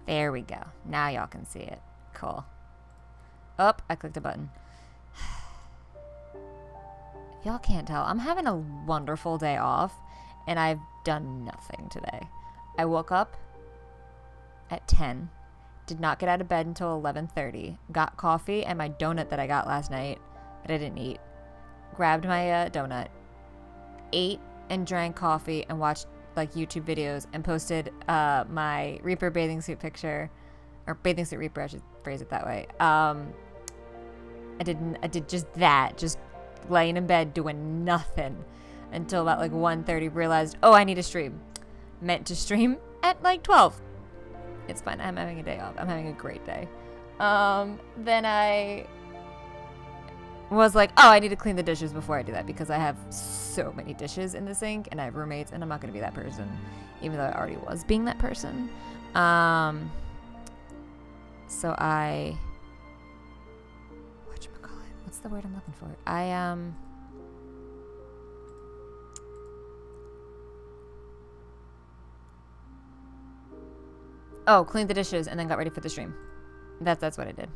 There we go. Now y'all can see it. Cool. Oh, I clicked a button. If y'all can't tell, I'm having a wonderful day off, and I've done nothing today. I woke up at 10, did not get out of bed until 11:30, got coffee and my donut that I got last night that I didn't eat, grabbed my donut, ate and drank coffee and watched like YouTube videos and posted my Reaper bathing suit picture, or bathing suit Reaper, I should phrase it that way. I did just that, just laying in bed doing nothing until about like 1:30. Realized, oh, I need to stream. Meant to stream at like 12. It's fine. I'm having a day off. I'm having a great day. Then I was like, oh, I need to clean the dishes before I do that because I have so many dishes in the sink and I have roommates and I'm not going to be that person, even though I already was being that person. So I, what's the word I'm looking for? Cleaned the dishes and then got ready for the stream. That's what I did.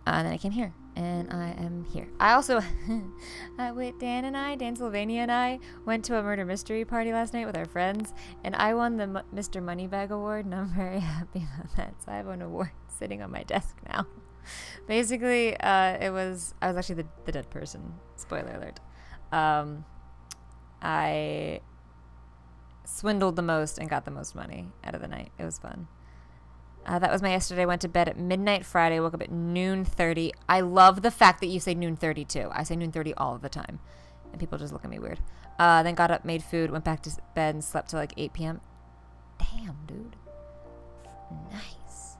And then I came here, and I am here. I also, Dan Sylvania and I went to a murder mystery party last night with our friends, and I won the Mr. Moneybag Award, and I'm very happy about that. So I have an award sitting on my desk now. Basically, I was actually the dead person. Spoiler alert. I swindled the most and got the most money out of the night. It was fun. That was my yesterday. I went to bed at midnight Friday, woke up at noon 30. I love the fact that you say noon 30 too. I say noon 30 all of the time. And people just look at me weird. Then got up, made food, went back to bed and slept till like 8 p.m. Damn, dude. Nice.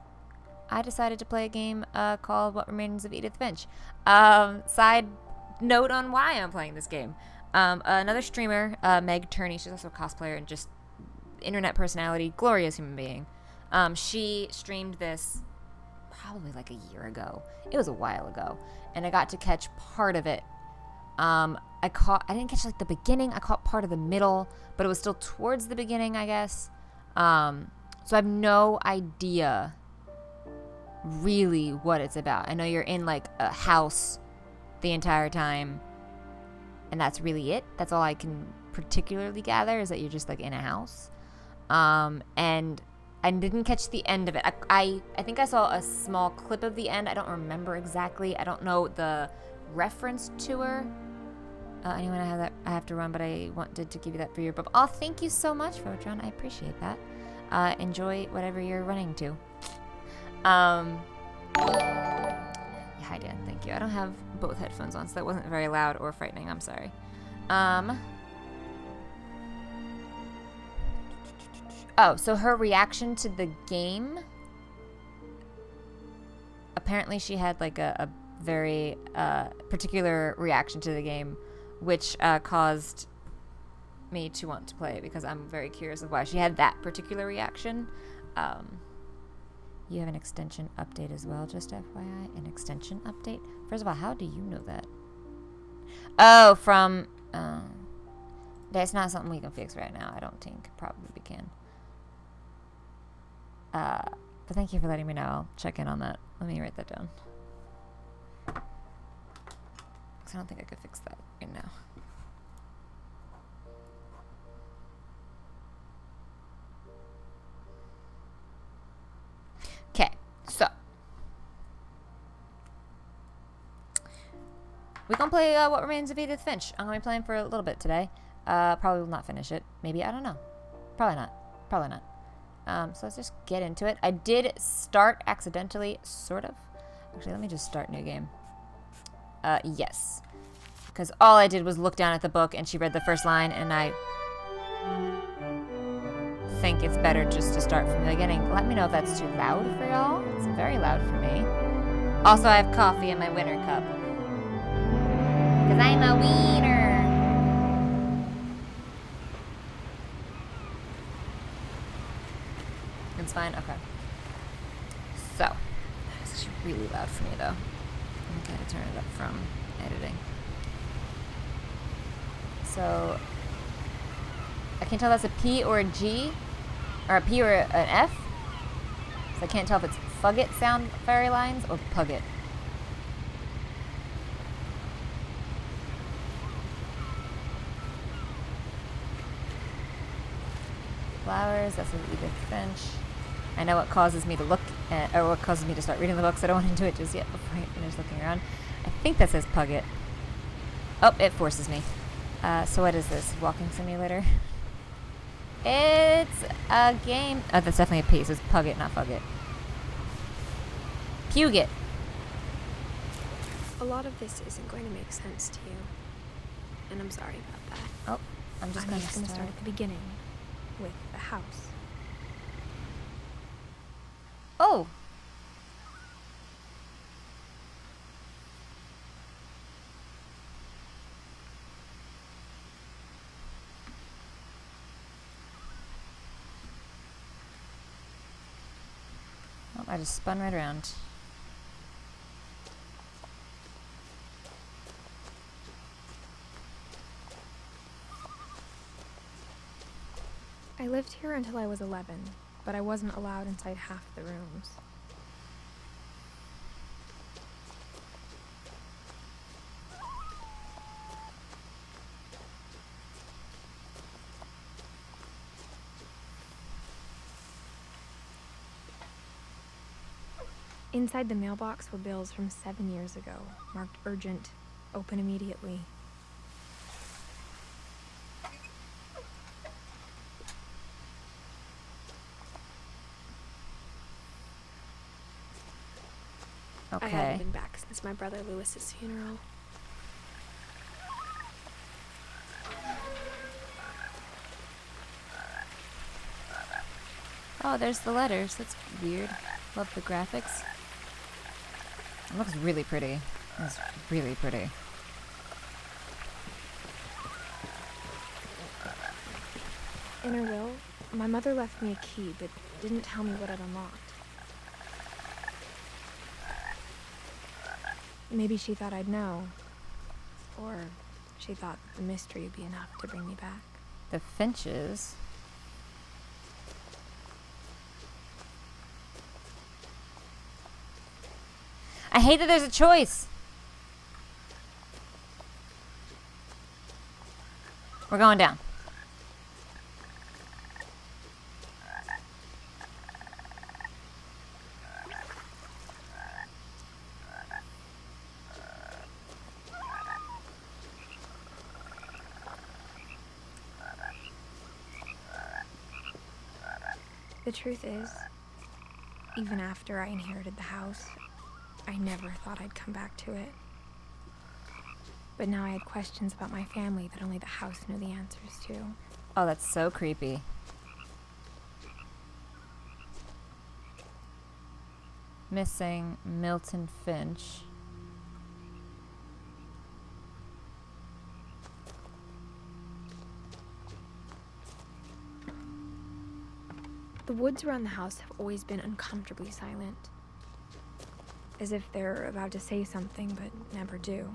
I decided to play a game called What Remains of Edith Finch. Side note on why I'm playing this game. Another streamer, Meg Turney, she's also a cosplayer and just internet personality, glorious human being. She streamed this probably like a year ago. It was a while ago. And I got to catch part of it. I didn't catch like the beginning. I caught part of the middle, but it was still towards the beginning, I guess. So I have no idea really what it's about. I know you're in like a house the entire time. And that's really it. That's all I can particularly gather is that you're just like in a house. And I didn't catch the end of it. I think I saw a small clip of the end. I don't remember exactly. I don't know the reference to her. Anyway, I have to run, but I wanted to give you that for your book. Oh, thank you so much, Photron. I appreciate that. Enjoy whatever you're running to. Yeah, hi, Dan. Thank you. I don't have both headphones on, so that wasn't very loud or frightening. I'm sorry. Oh, so her reaction to the game, apparently she had like a very particular reaction to the game, which caused me to want to play it because I'm very curious of why she had that particular reaction. You have an extension update as well, just FYI. An extension update? First of all, how do you know that? Oh, from... that's not something we can fix right now, I don't think. Probably we can. But thank you for letting me know. I'll check in on that. Let me write that down. Because I don't think I could fix that right now. Okay, so we're gonna play What Remains of Edith Finch. I'm gonna be playing for a little bit today. Probably will not finish it. Maybe, I don't know. Probably not. Probably not. So let's just get into it. I did start accidentally, sort of. Actually, let me just start new game. Yes. Because all I did was look down at the book and she read the first line and I think it's better just to start from the beginning. Let me know if that's too loud for y'all. It's very loud for me. Also, I have coffee in my winter cup. Because I'm a wiener. It's fine? Okay. So, that's actually really loud for me, though. I'm going to turn it up from editing. So, I can tell that's a P or a G, or a P or an F. So I can't tell if it's Fugget sound fairy lines or Pugget. Flowers, that's an Edith Finch. I know what causes me to look at, or what causes me to start reading the books. I don't want to do it just yet before I finish looking around. I think that says Pugget. Oh, it forces me. So what is this? Walking simulator? It's a game. Oh, that's definitely a P. So it's Pugget, not Fugget. Puget. A lot of this isn't going to make sense to you. And I'm sorry about that. Oh, I'm just going to start at the beginning with the house. Oh. Oh, I just spun right around. I lived here until I was 11, but I wasn't allowed inside half the rooms. Inside the mailbox were bills from 7 years ago, marked urgent, open immediately. Okay. I hadn't been back since my brother Lewis's funeral. Oh, there's the letters. That's weird. Love the graphics. It looks really pretty. It's really pretty. In her will, my mother left me a key, but didn't tell me what it unlocked. Maybe she thought I'd know. Or she thought that the mystery would be enough to bring me back. The Finches. I hate that there's a choice. We're going down. The truth is, even after I inherited the house, I never thought I'd come back to it. But now I had questions about my family that only the house knew the answers to. Oh, that's so creepy. Missing Milton Finch. The woods around the house have always been uncomfortably silent. As if they're about to say something, but never do.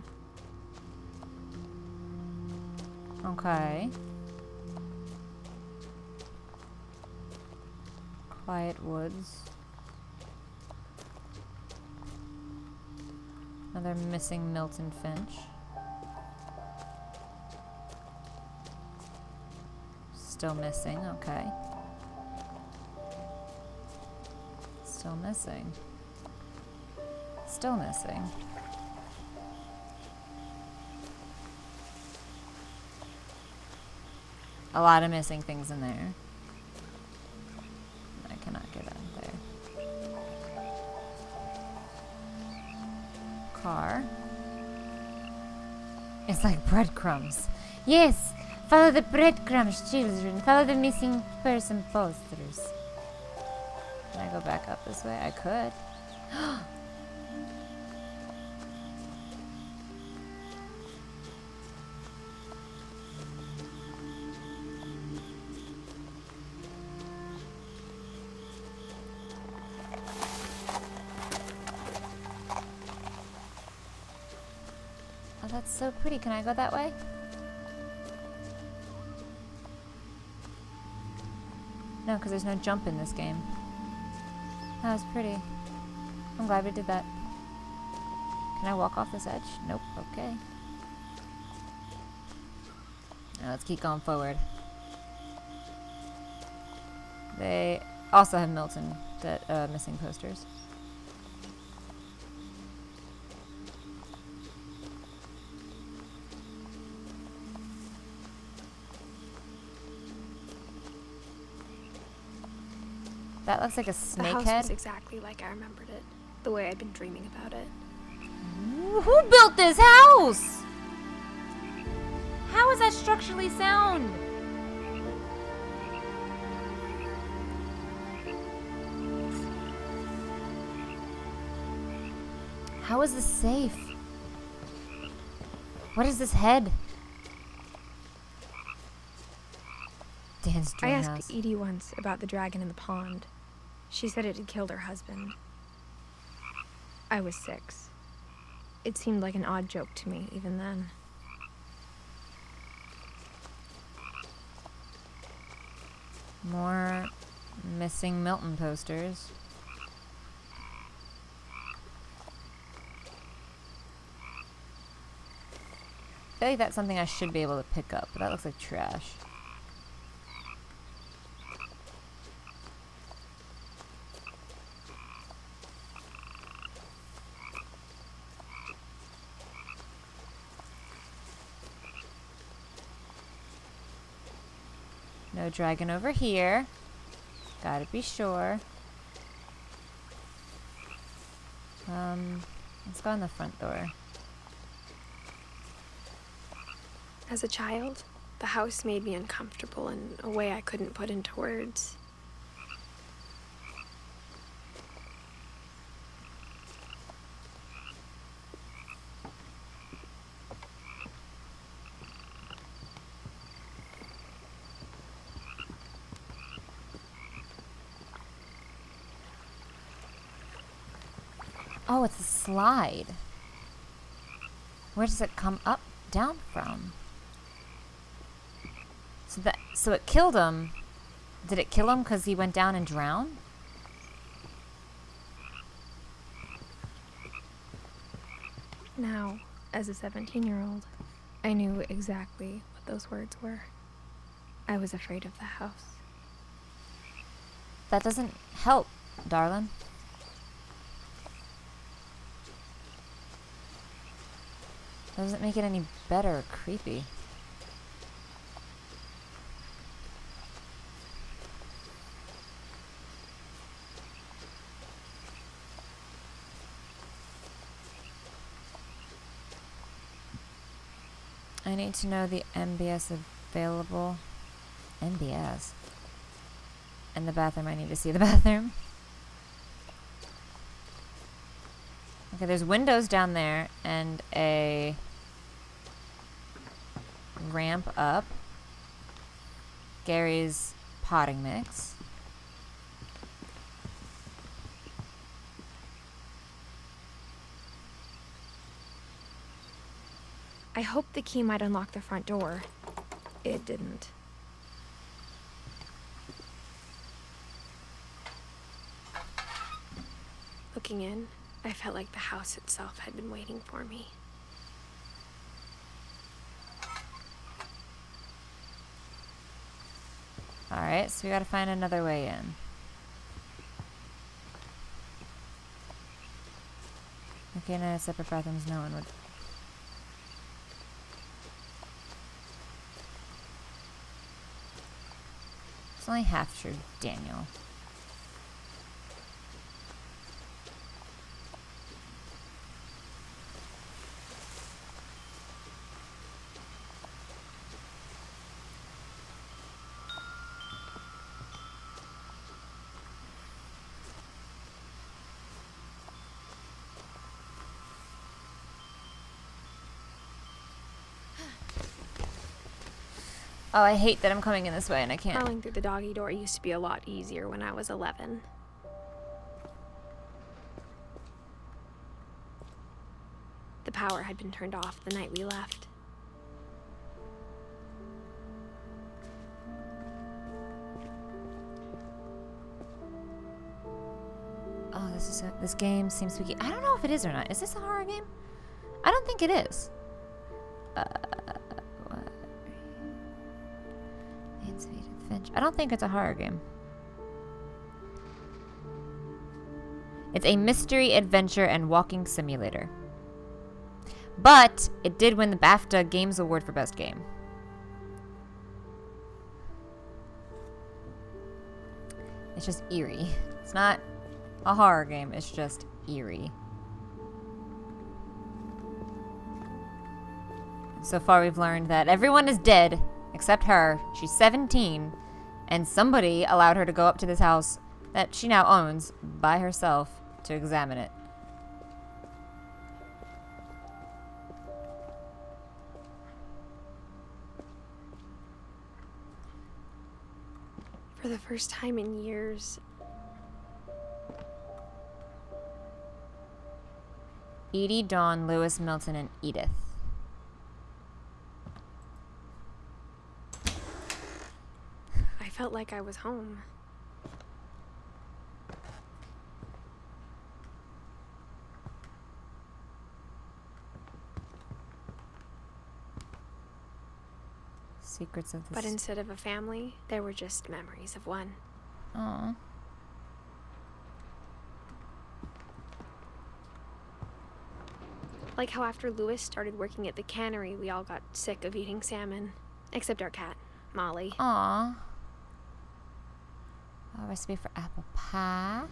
Okay. Quiet woods. Another missing Milton Finch. Still missing, okay. Still missing. Still missing. A lot of missing things in there. I cannot get out there. Car. It's like breadcrumbs. Yes! Follow the breadcrumbs, children. Follow the missing person posters. Can I go back up this way? I could. Oh, that's so pretty. Can I go that way? No, because there's no jump in this game. That was pretty. I'm glad we did that. Can I walk off this edge? Nope. Okay. Now let's keep going forward. They also have Milton that missing posters. That looks like a snake The house head. was exactly like I remembered it, the way I'd been dreaming about it. Who built this house? How is that structurally sound? How is this safe? What is this head? Dan's I dream asked house. Edie once about the dragon in the pond. She said it had killed her husband. I was 6. It seemed like an odd joke to me even then. More missing Milton posters. I feel like that's something I should be able to pick up, but that looks like trash. No dragon over here. Gotta be sure. Let's go in the front door. As a child, the house made me uncomfortable in a way I couldn't put into words. Oh, it's a slide. Where does it come up, down from? So it killed him. Did it kill him because he went down and drowned? Now, as a 17-year-old, I knew exactly what those words were. I was afraid of the house. That doesn't help, darling. Doesn't make it any better or creepy. I need to know the MBS available. MBS. In the bathroom, I need to see the bathroom. Okay, there's windows down there and a ramp up. Gary's potting mix. I hoped the key might unlock the front door. It didn't. Looking in, I felt like the house itself had been waiting for me. Alright, so we gotta find another way in. Okay, no separate bathrooms, no one would. It's only half true, Daniel. Oh, I hate that I'm coming in this way and I can't. Crawling through the doggy door used to be a lot easier when I was 11. The power had been turned off the night we left. this game seems spooky. I don't know if it is or not. Is this a horror game? I don't think it is. What? Finch. I don't think it's a horror game. It's a mystery, adventure, and walking simulator. But it did win the BAFTA Games Award for Best Game. It's just eerie. It's not a horror game. It's just eerie. So far we've learned that everyone is dead except her. She's 17, and somebody allowed her to go up to this house that she now owns by herself to examine it. For the first time in years, Edie, Dawn, Lewis, Milton, and Edith. I felt like I was home. Secrets of the... But instead of a family, there were just memories of one. Aww. Like how after Lewis started working at the cannery, we all got sick of eating salmon. Except our cat, Molly. Aww. A recipe for apple pie.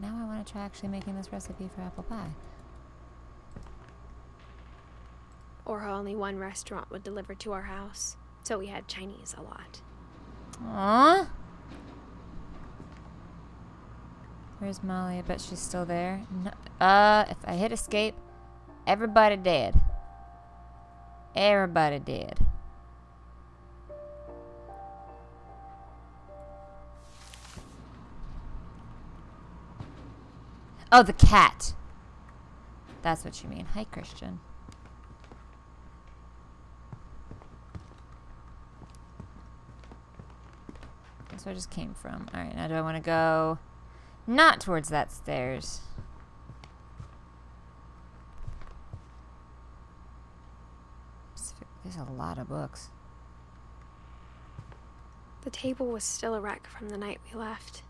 Now I want to try actually making this recipe for apple pie. Or how only one restaurant would deliver to our house. So we had Chinese a lot. Aww. Where's Molly? I bet she's still there. No. If I hit escape, everybody dead. Everybody dead. Oh, the cat. That's what you mean. Hi, Christian. That's where I just came from. Alright, now do I want to go not towards that stairs? There's a lot of books. The table was still a wreck from the night we left.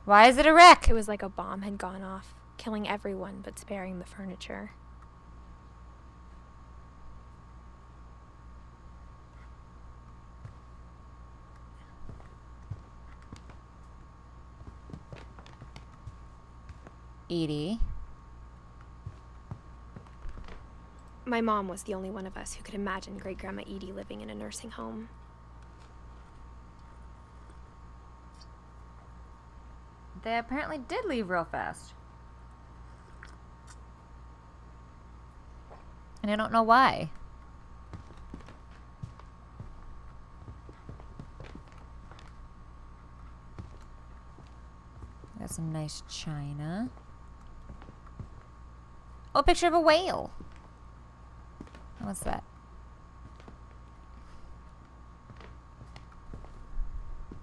Why is it a wreck? It was like a bomb had gone off, killing everyone but sparing the furniture. Edie. My mom was the only one of us who could imagine Great-Grandma Edie living in a nursing home. They apparently did leave real fast. And I don't know why. Got some nice china. Oh, a picture of a whale. What's that?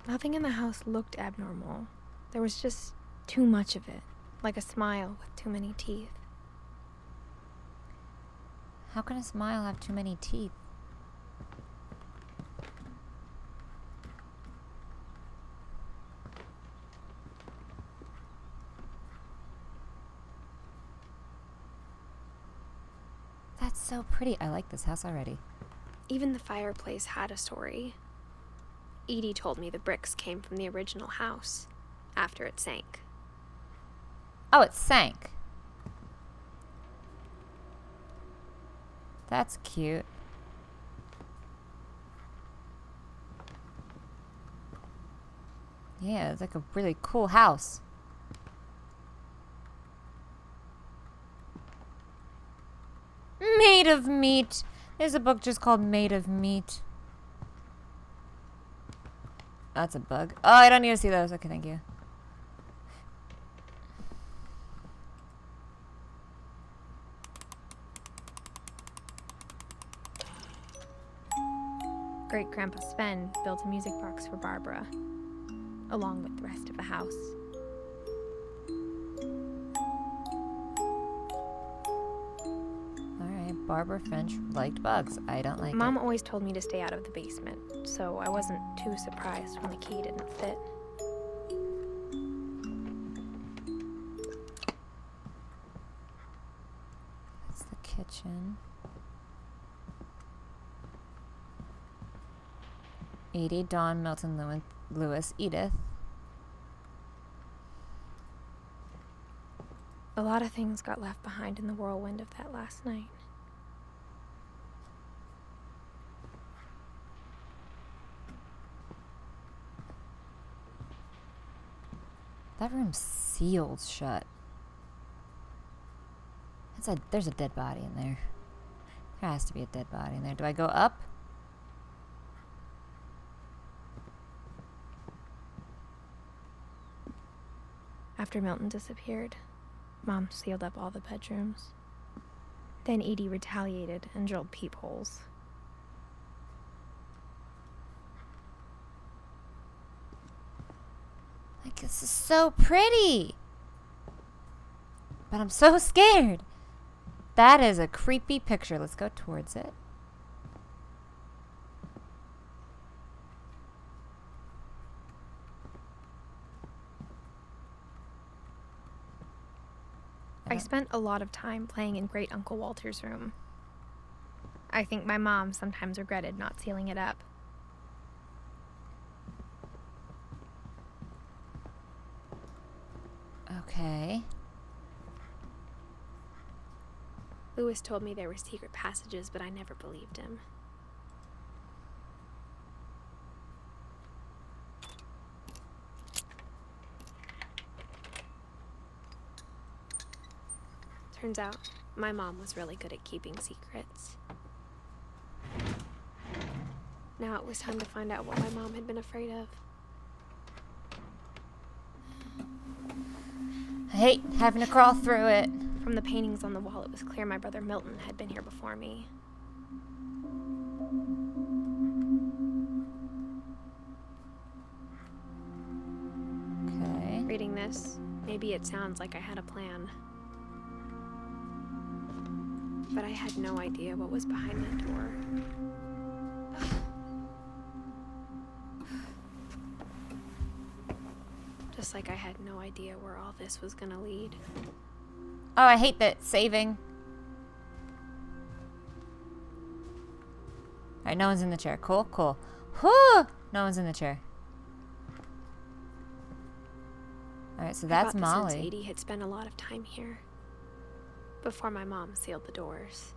Nothing in the house looked abnormal. There was just too much of it, like a smile with too many teeth. How can a smile have too many teeth? That's so pretty. I like this house already. Even the fireplace had a story. Edie told me the bricks came from the original house, after it sank. Oh, it sank. That's cute. Yeah, it's like a really cool house. Made of Meat. There's a book just called Made of Meat. That's a bug. Oh, I don't need to see those. Okay, thank you. Great-Grandpa Sven built a music box for Barbara. along with the rest of the house. Alright, Barbara Finch liked bugs. I don't like Mom it. always told me to stay out of the basement, so I wasn't too surprised when the key didn't fit. That's the kitchen. Edie, Dawn, Milton, Lewis, Edith. A lot of things got left behind in the whirlwind of that last night. That room's sealed shut. There's a dead body in there. There has to be a dead body in there. Do I go up? After Milton disappeared, Mom sealed up all the bedrooms. Then Edie retaliated and drilled peepholes. Like, this is so pretty. But I'm so scared. That is a creepy picture. Let's go towards it. I spent a lot of time playing in Great Uncle Walter's room. I think my mom sometimes regretted not sealing it up. Okay. Lewis told me there were secret passages, but I never believed him. Turns out, my mom was really good at keeping secrets. Now it was time to find out what my mom had been afraid of. I hate having to crawl through it. From the paintings on the wall, it was clear my brother Milton had been here before me. Okay. Reading this, maybe it sounds like I had a plan. But I had no idea what was behind that door. Just like I had no idea where all this was gonna lead. Oh, I hate that saving. Alright, no one's in the chair. Cool, cool. Whew! No one's in the chair. Alright, so that's I Molly. Since Edie had spent a lot of time here. Before my mom sealed the doors.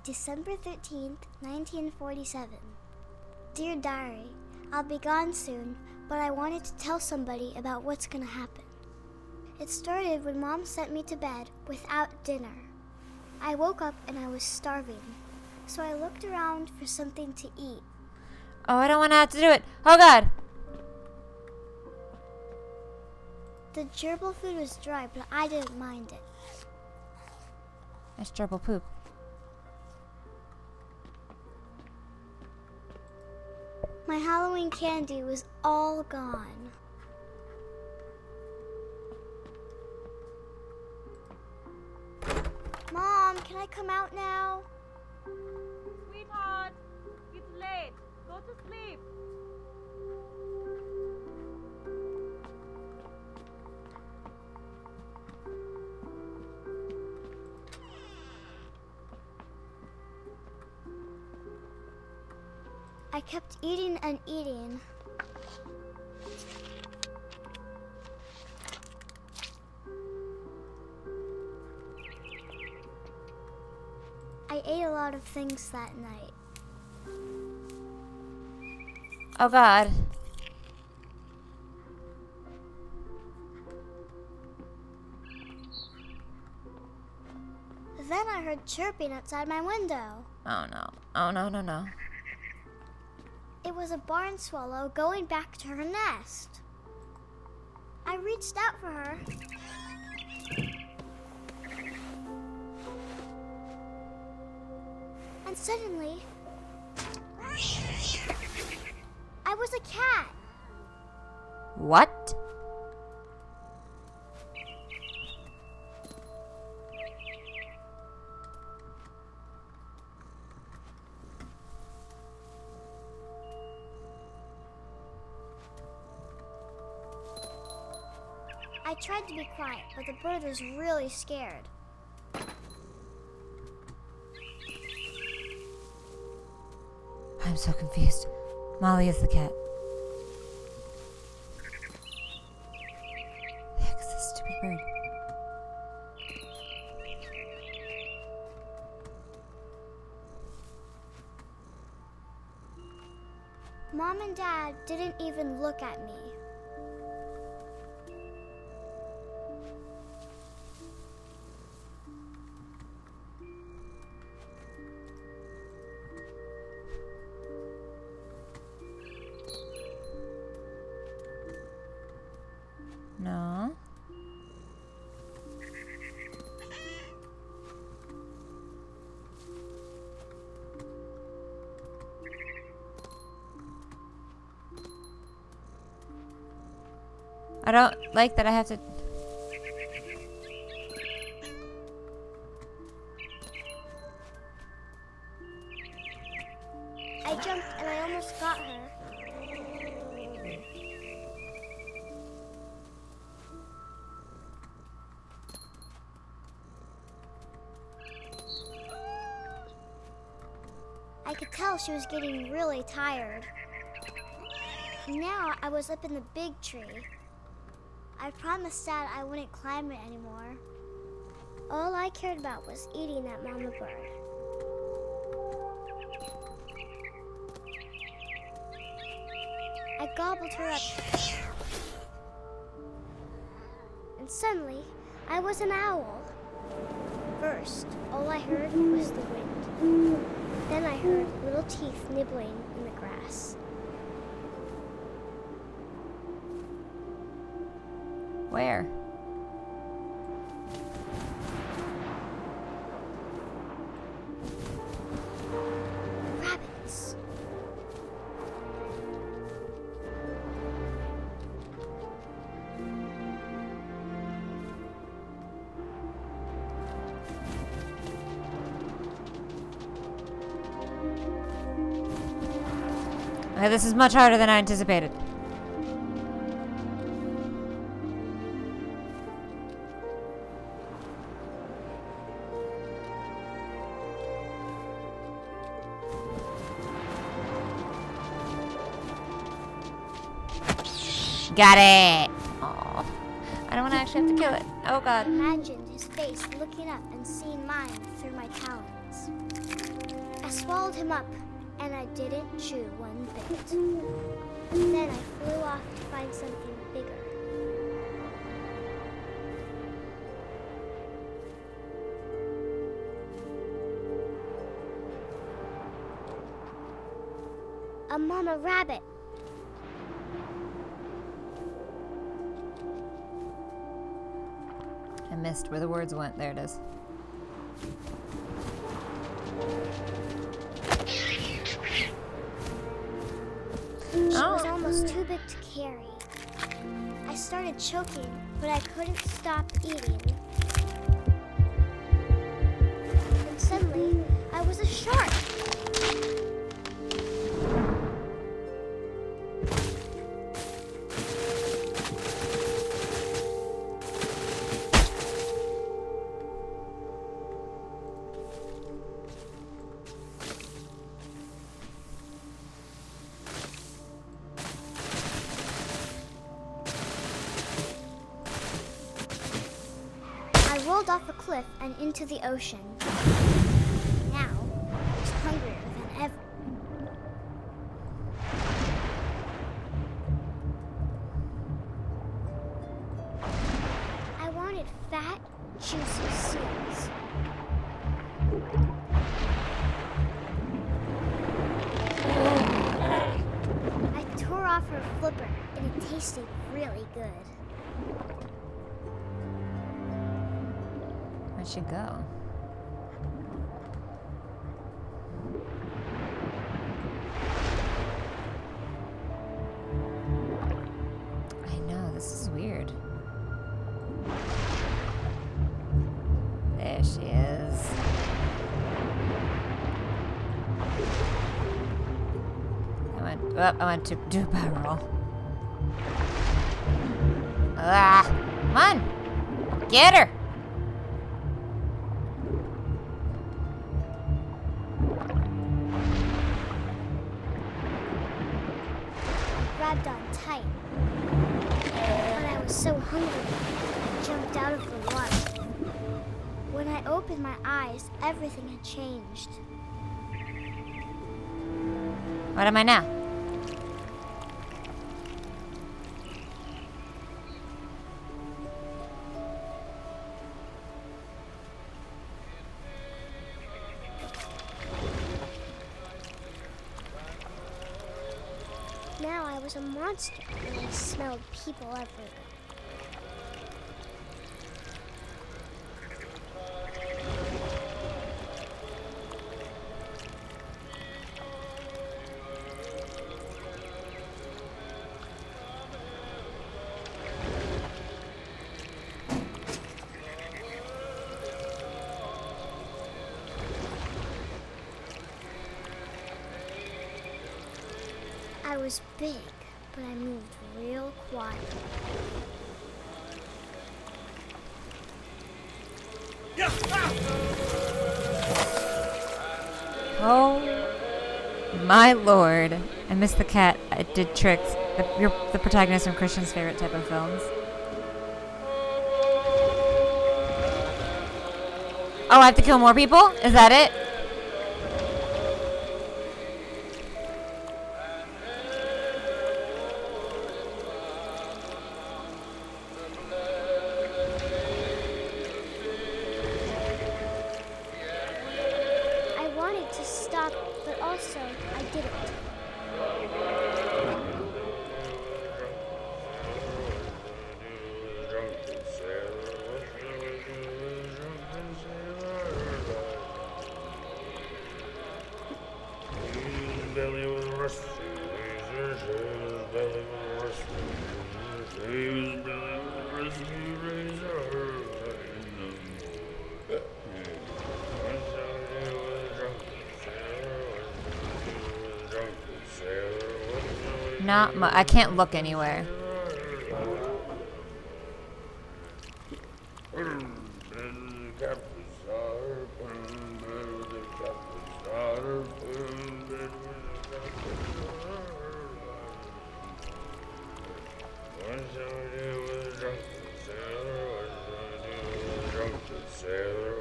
December 13th, 1947. Dear Diary, I'll be gone soon, but I wanted to tell somebody about what's gonna happen. It started when Mom sent me to bed without dinner. I woke up and I was starving, so I looked around for something to eat. Oh, I don't want to have to do it. Oh, God. The gerbil food was dry, but I didn't mind it. That's gerbil poop. My Halloween candy was all gone. Mom, can I come out now? Sweetheart, it's late. Go to sleep. I kept eating and eating. I ate a lot of things that night. Oh, God. Then I heard chirping outside my window. Oh, no. Oh, no, no, no. It was a barn swallow going back to her nest. I reached out for her. And And suddenly, I was a cat. What? I tried to be quiet, but the bird was really scared. I'm so confused. Molly is the cat. The heck is this stupid bird? Mom and Dad didn't even look at me. No. I don't like that I have to... I jumped and I almost got her. I could tell she was getting really tired. Now I was up in the big tree. I promised Dad I wouldn't climb it anymore. All I cared about was eating that mama bird. I gobbled her up. And suddenly, I was an owl. First, all I heard was the wind. Then I heard little teeth nibbling in the grass. Where? Rabbits. Okay, this is much harder than I anticipated. Got it! Aw. I don't want to actually have to kill it. Oh god. Imagined his face looking up and seeing mine through my talons. I swallowed him up, and I didn't chew one bit. Then I flew off to find something bigger. A mama rabbit. I missed where the words went. There it is. She was almost too big to carry. I started choking, but I couldn't stop eating. And suddenly, I was a shark. I rolled off a cliff and into the ocean. Now, I was hungrier than ever. I wanted fat, juicy seals. I tore off her flipper, and it tasted really good. Where'd she go? I went to do a barrel roll. Ah, come on. Get her. I grabbed on tight. But I was so hungry, I jumped out of the water. When I opened my eyes, everything had changed. What am I now? Now I was a monster, and I smelled people everywhere. I was big, but I moved real quiet. Oh my lord. I missed the cat. It did tricks. You're the protagonist from Christian's favorite type of films. Oh, I have to kill more people? Is that it? I wanted to stop, but also I didn't. Not much. I can't look anywhere.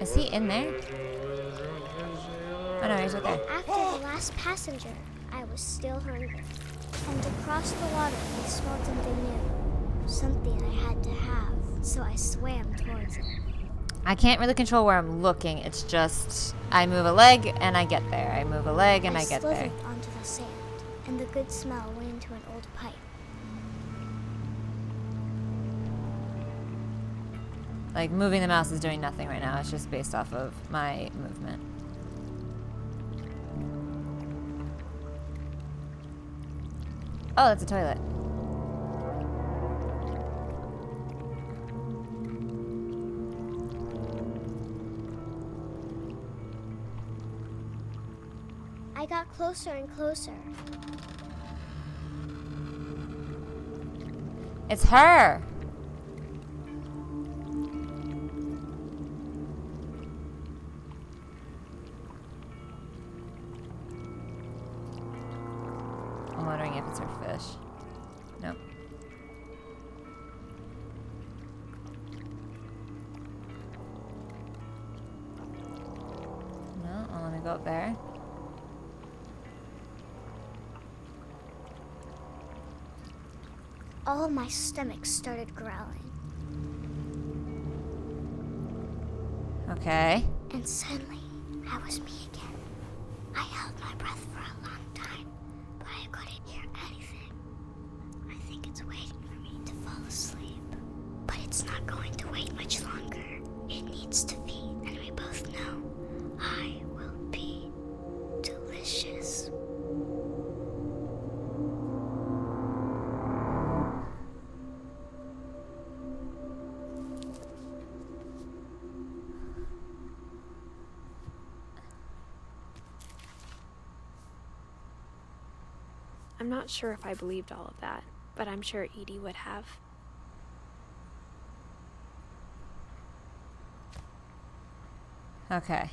Is he in there? Oh no, he's right there. After the last passenger, I was still hungry. And across the water, I smelled something new. Something I had to have, so I swam towards it. I can't really control where I'm looking. It's just I move a leg and I get there. I move a leg and I get there. slithered onto the sand, and the good smell went into an old pipe. Like, moving the mouse is doing nothing right now. It's just based off of my movement. Oh, that's a toilet. I got closer and closer. It's her! I'm wondering if it's her fish. Nope. No, let me go up there. All of my stomach started growling. Okay. And suddenly, I was me again. I held my breath for a long time, but I couldn't hear anything. I think it's waiting for me to fall asleep. But it's not going to wait much longer. It needs to feed, and we both know I will be delicious. I'm not sure if I believed all of that, but I'm sure Edie would have. Okay.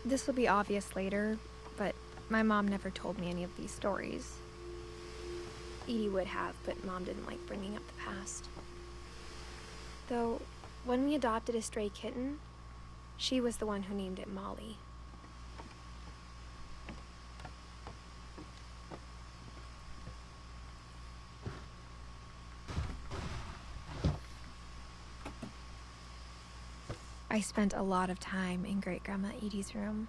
This will be obvious later, but my mom never told me any of these stories. Edie would have, but Mom didn't like bringing up the past. Though, when we adopted a stray kitten, she was the one who named it Molly. I spent a lot of time in Great-Grandma Edie's room.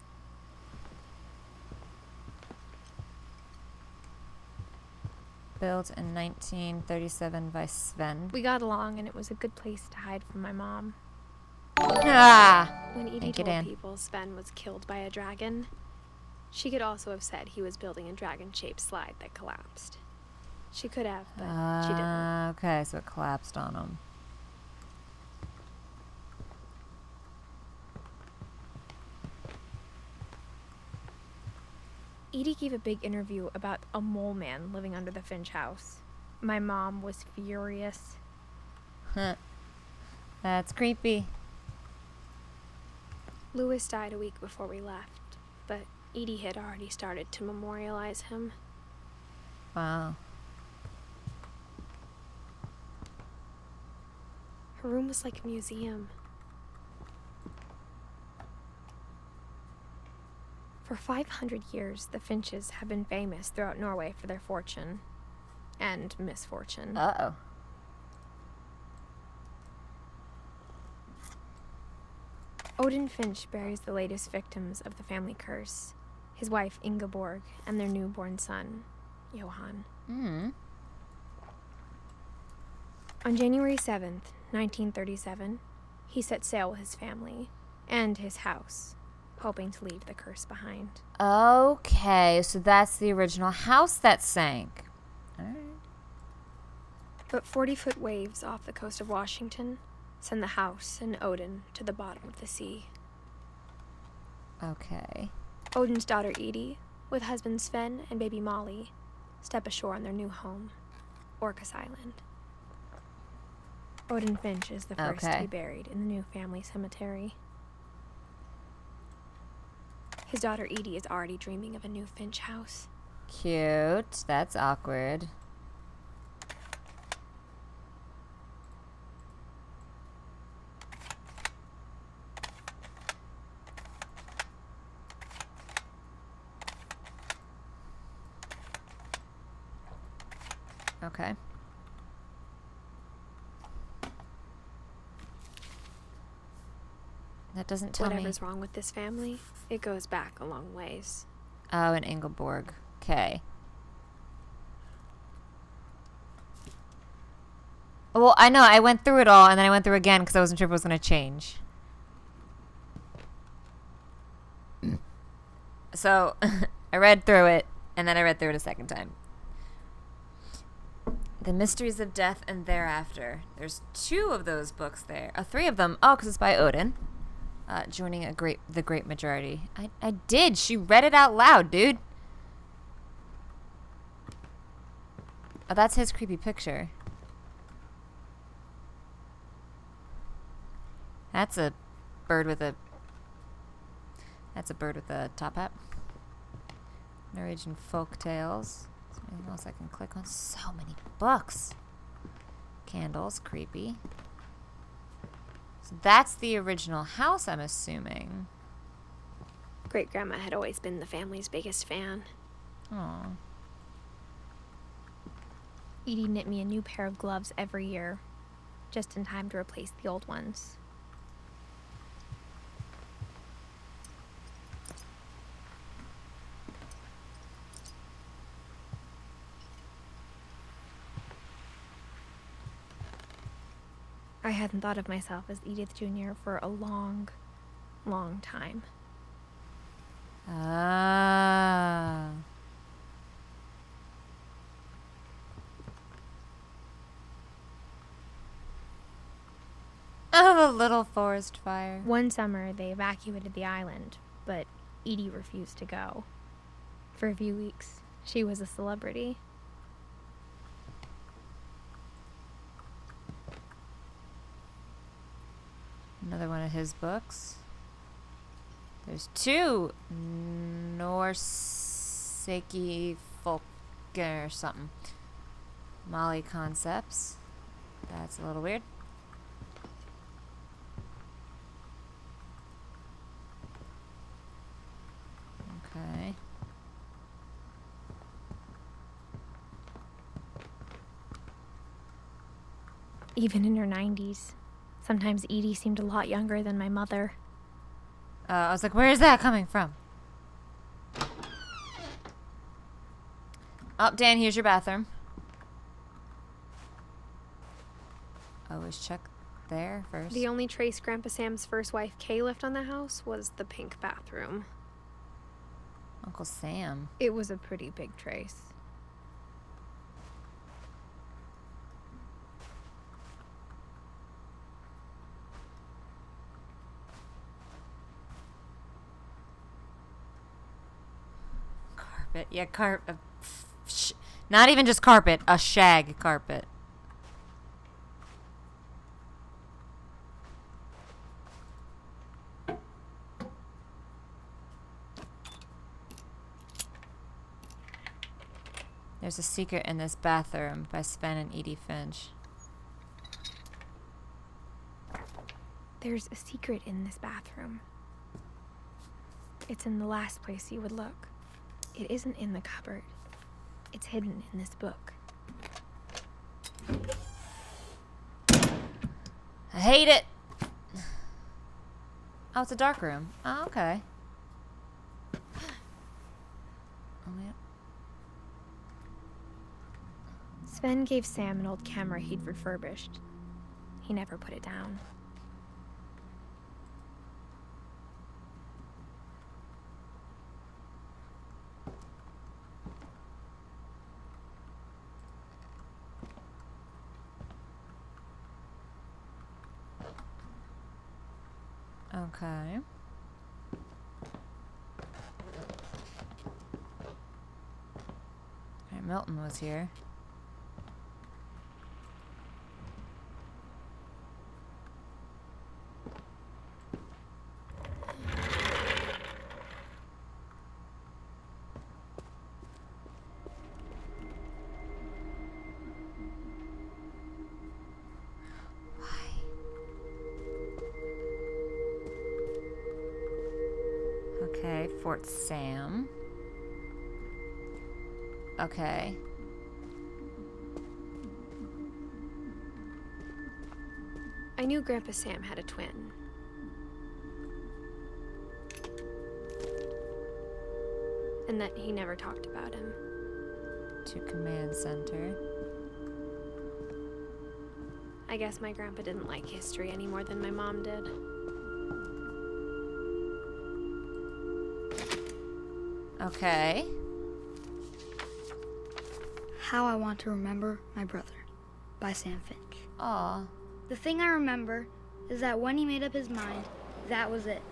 Built in 1937 by Sven. We got along, and it was a good place to hide from my mom. Ah! When Edie Make it told in. people Sven was killed by a dragon, she could also have said he was building a dragon-shaped slide that collapsed. She could have, but she didn't. Okay, so it collapsed on him. Edie gave a big interview about a mole man living under the Finch house. My mom was furious. That's creepy. Louis died a week before we left, but Edie had already started to memorialize him. Wow. Her room was like a museum. For 500 years, the Finches have been famous throughout Norway for their fortune and misfortune. Uh-oh. Odin Finch buries the latest victims of the family curse, his wife Ingeborg and their newborn son, Johan. On January 7th, 1937, he set sail with his family and his house, hoping to leave the curse behind. Okay, so that's the original house that sank. All right. But 40-foot waves off the coast of Washington send the house and Odin to the bottom of the sea. Okay. Odin's daughter Edie, with husband Sven and baby Molly, step ashore on their new home, Orcas Island. Odin Finch is the first to Okay. be buried in the new family cemetery. His daughter Edie is already dreaming of a new Finch house. Cute. That's awkward. Okay. That doesn't tell me. Whatever's wrong with this family, it goes back a long ways. Oh, in Ingeborg. Okay. Well, I know. I went through it all, and then I went through again because I wasn't sure if it was going to change. So, I read through it, and then I read through it a second time. The Mysteries of Death and Thereafter. There's 2 of those books there. 3 of them. Oh, because it's by Odin. Joining the great majority. I did. She read it out loud, dude. Oh, that's his creepy picture. That's a bird with a... That's a bird with a top hat. Norwegian folk tales. Is there anything else I can click on? So many books. Candles. Creepy. So that's the original house, I'm assuming. Great-grandma had always been the family's biggest fan. Aw. Edie knit me a new pair of gloves every year, just in time to replace the old ones. I hadn't thought of myself as Edith Jr. for a long, long time. Ah. Oh, a little forest fire. One summer, they evacuated the island, but Edie refused to go. For a few weeks, she was a celebrity. Another one of his books. There's 2 Norseki folk or something. Molly concepts. That's a little weird. Okay. Even in her 90s, sometimes Edie seemed a lot younger than my mother. I was like, where is that coming from? Oh, Dan, here's your bathroom. Always check there first. The only trace Grandpa Sam's first wife, Kay, left on the house was the pink bathroom. Uncle Sam. It was a pretty big trace. Carpet. Yeah, not even just carpet, a shag carpet. There's a secret in this bathroom by Sven and Edie Finch. There's a secret in this bathroom. It's in the last place you would look. It isn't in the cupboard. It's hidden in this book. I hate it! Oh, it's a dark room. Oh, okay. Oh, yeah. Sven gave Sam an old camera he'd refurbished. He never put it down. Okay. Alright, Milton was here. Okay, Fort Sam. Okay. I knew Grandpa Sam had a twin. And that he never talked about him. To command center. I guess my grandpa didn't like history any more than my mom did. Okay. How I Want to Remember My Brother by Sam Finch. Aw. The thing I remember is that when he made up his mind, that was it.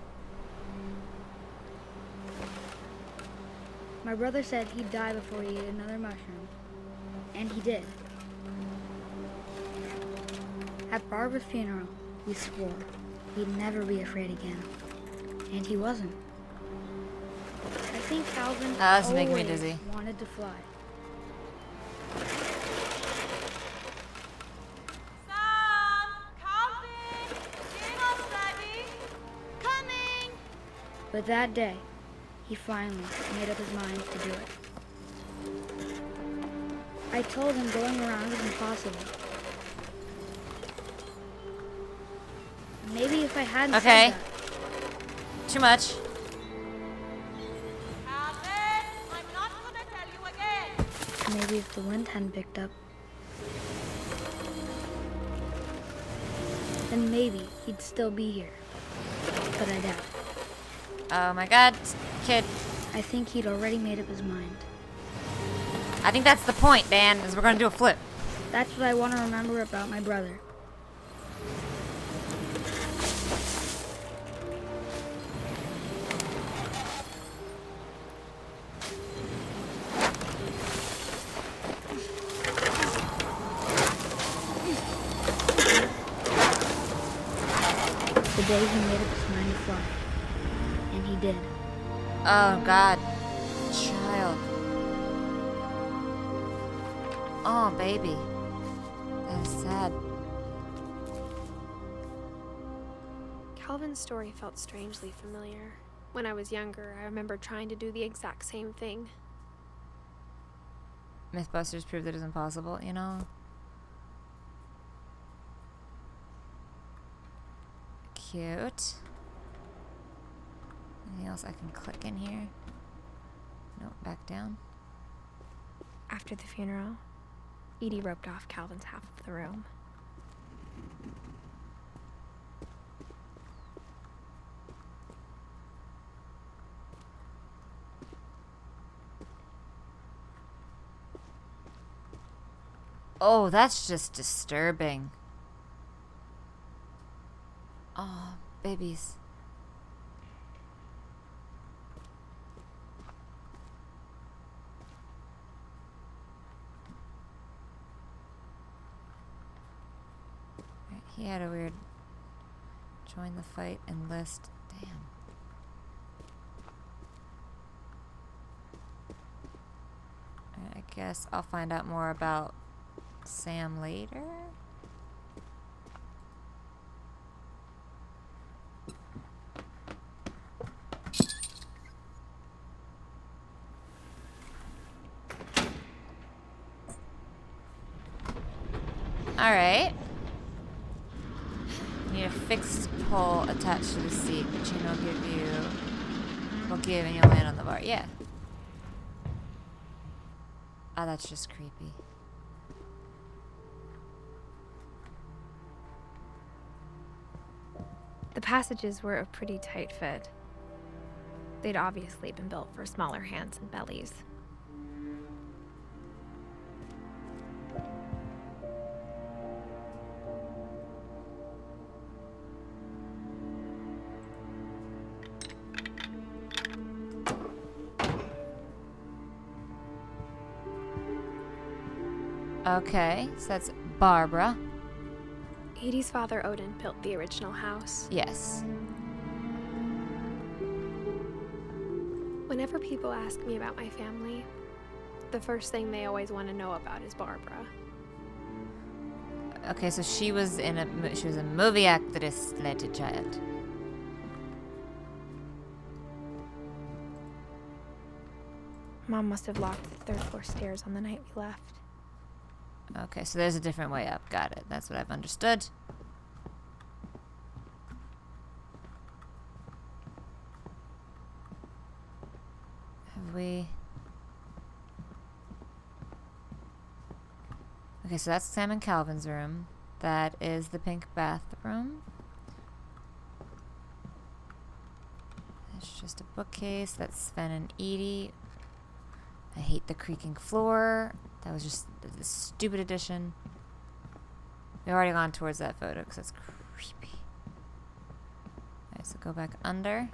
My brother said he'd die before he ate another mushroom, and he did. At Barbara's funeral, we swore he'd never be afraid again, and he wasn't. I think Calvin That's making me always dizzy. wanted to fly. Sam! Calvin! Dinner's ready! Coming! But that day, he finally made up his mind to do it. I told him going around is impossible. Maybe if I hadn't Okay. said that. Too much. Calvin! I'm not gonna tell you again! Maybe if the wind hadn't picked up, then maybe he'd still be here. But I doubt. Oh my god, kid. I think he'd already made up his mind. I think that's the point, Dan, is we're gonna do a flip. That's what I want to remember about my brother. The day he made up his mind to fly. And he did. Oh, God. Child. Oh, baby. That is sad. Calvin's story felt strangely familiar. When I was younger, I remember trying to do the exact same thing. Mythbusters proved it is impossible, you know? Cute. Anything else I can click in here? No, back down. After the funeral, Edie roped off Calvin's half of the room. Oh, that's just disturbing. Oh, babies. Right, he had a weird join the fight enlist. Damn. I guess I'll find out more about Sam later. Alright. Need a fixed pole attached to the seat, which will give and you'll land on the bar. Yeah. Oh, that's just creepy. The passages were a pretty tight fit. They'd obviously been built for smaller hands and bellies. Okay, so that's Barbara. Edie's father, Odin, built the original house. Yes. Whenever people ask me about my family, the first thing they always want to know about is Barbara. Okay, so she was a movie actress, lady child. Mom must have locked the third floor stairs on the night we left. Okay, so there's a different way up. Got it. That's what I've understood. Have we... Okay, so that's Sam and Calvin's room. That is the pink bathroom. It's just a bookcase. That's Sven and Edie. I hate the creaking floor. That was just the stupid addition. We've already gone towards that photo because that's creepy. Alright, so go back under.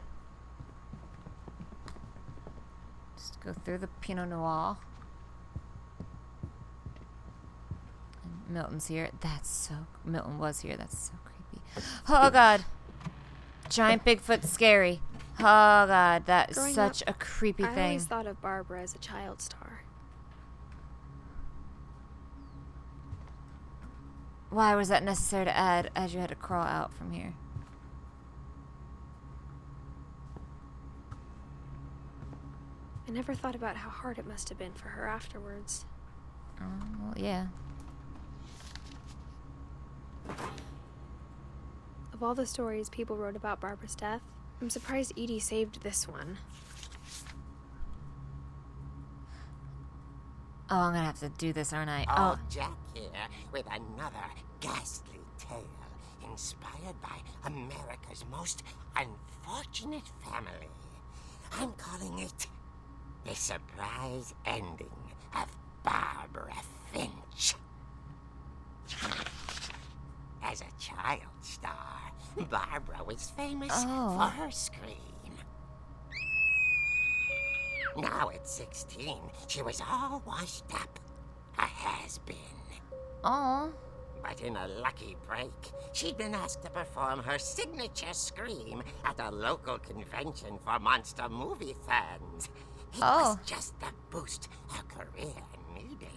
Just go through the Pinot Noir. And Milton's here. Milton was here. That's so creepy. Oh god. Giant Bigfoot scary. Oh god, that is Growing such up, a creepy I thing. always thought of Barbara as a child star. Why was that necessary to add as you had to crawl out from here? I never thought about how hard it must have been for her afterwards. Oh, well, yeah. Of all the stories people wrote about Barbara's death, I'm surprised Edie saved this one. Oh, I'm gonna have to do this, aren't I? Oh, Jack here with another ghastly tale inspired by America's most unfortunate family. I'm calling it The Surprise Ending of Barbara Finch. As a child star, Barbara was famous for her scream. Now at 16, she was all washed up. A has-been. Oh. But in a lucky break, she'd been asked to perform her signature scream at a local convention for monster movie fans. It was just the boost her career needed.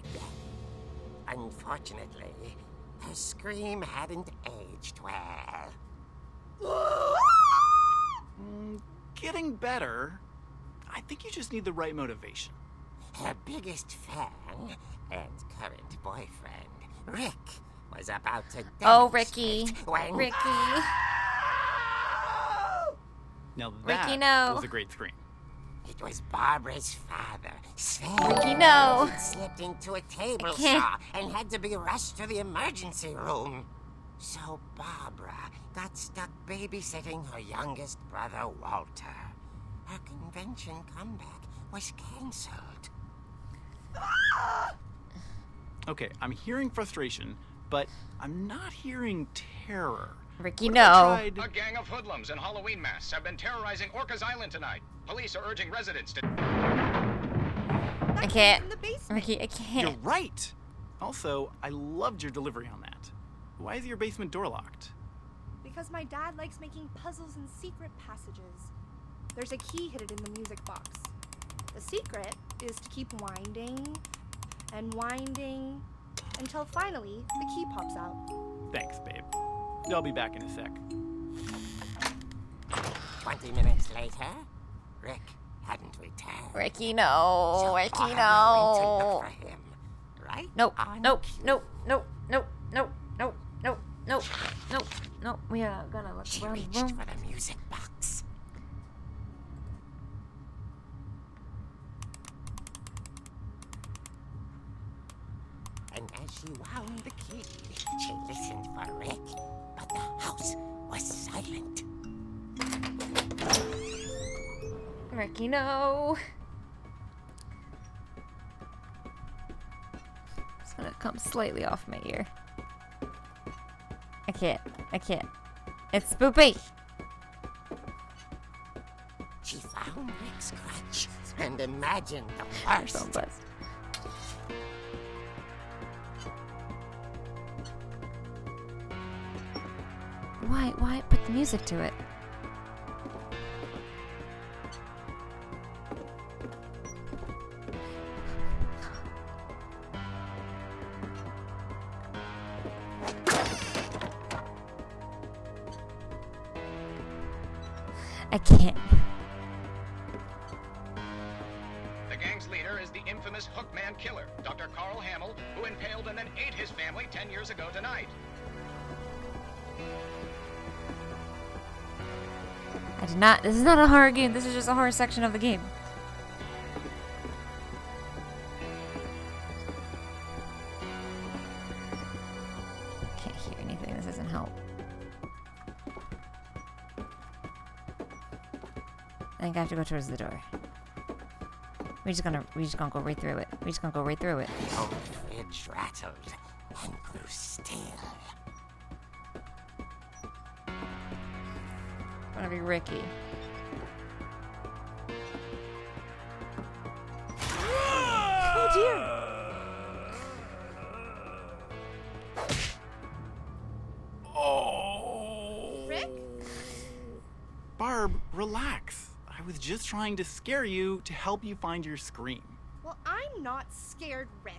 Unfortunately, her scream hadn't aged well. Getting better. I think you just need the right motivation. Her biggest fan and current boyfriend, Rick, was about to Ricky. when Ricky. Now Ricky, that no. was a great scream. it was Barbara's father, Sven. Ricky, no. He'd slipped into a table can't. saw and had to be rushed to the emergency room. So Barbara got stuck babysitting her youngest brother, Walter. Her convention comeback was cancelled. Okay, I'm hearing frustration, but I'm not hearing terror. Ricky, What if I no. tried- A gang of hoodlums in Halloween masks have been terrorizing Orcas Island tonight. Police are urging residents to... I can't. In the basement. Ricky, I You're can't. right. Also, I loved your delivery on that. Why is your basement door locked? Because my dad likes making puzzles and secret passages. There's a key hidden in the music box. The secret is to keep winding and winding until finally the key pops out. Thanks, babe. I'll be back in a sec. 20 minutes later, Rick hadn't returned. Ricky, no. So Ricky, Barbara no. went to look for him, right? Nope. on Nope. cue. Nope. Nope. Nope. Nope. Nope. Nope. Nope. Nope. Nope. We are gonna look She around the reached room. for the music box. And as she wound the key, she listened for Rick, but the house was silent. Ricky, no. It's gonna come slightly off my ear. I can't. I can't. It's spoopy. She found Rick's crutch and imagined the worst. So blessed. Why put the music to it? I can't. The gang's leader is the infamous Hookman Killer, Dr. Carl Hamill, who impaled and then ate his family 10 years ago tonight. I did not. This is not a horror game. This is just a horror section of the game. Can't hear anything. This doesn't help. I think I have to go towards the door. We just gonna go right through it. We just gonna go right through it. The old fridge rattled and grew still. Wanna be Ricky. Oh dear! Oh. Rick? Barb, relax. I was just trying to scare you to help you find your scream. Well, I'm not scared, Rick.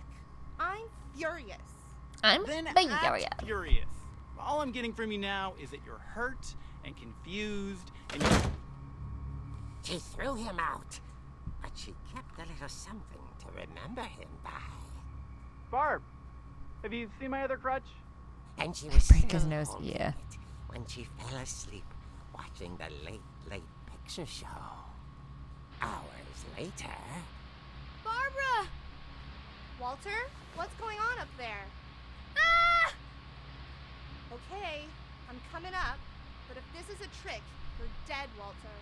I'm furious. I'm Then furious. act furious. All I'm getting from you now is that you're hurt and confused and you... She threw him out, but she kept a little something to remember him by. Barb, have you seen my other crutch? And she was Break still his nose, holding yeah. it when she fell asleep watching the late picture show. Hours later, Barbara! Walter, what's going on up there? Ah! Okay, I'm coming up, but if this is a trick, you're dead, Walter.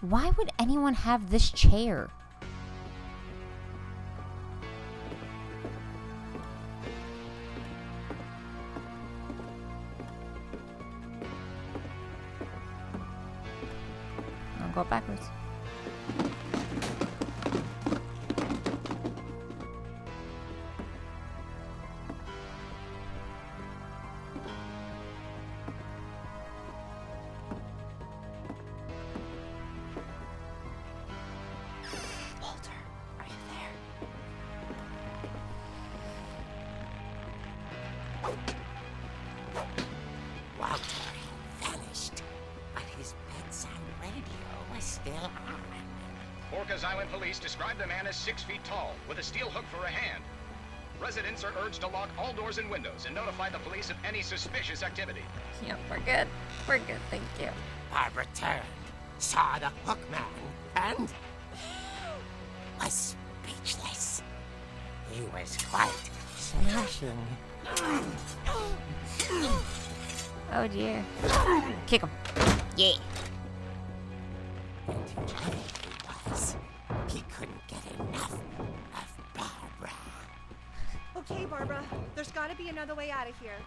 Why would anyone have this chair? I'll go backwards. Orcas Island police describe the man as 6 feet tall, with a steel hook for a hand. Residents are urged to lock all doors and windows and notify the police of any suspicious activity. Yep, we're good. We're good, thank you. Barbara turned, saw the hook man, and was speechless. He was quite smashing. Oh dear. Kick him. Yeah. And there he was. He couldn't get enough of Barbara. Okay, Barbara, there's gotta be another way out of here.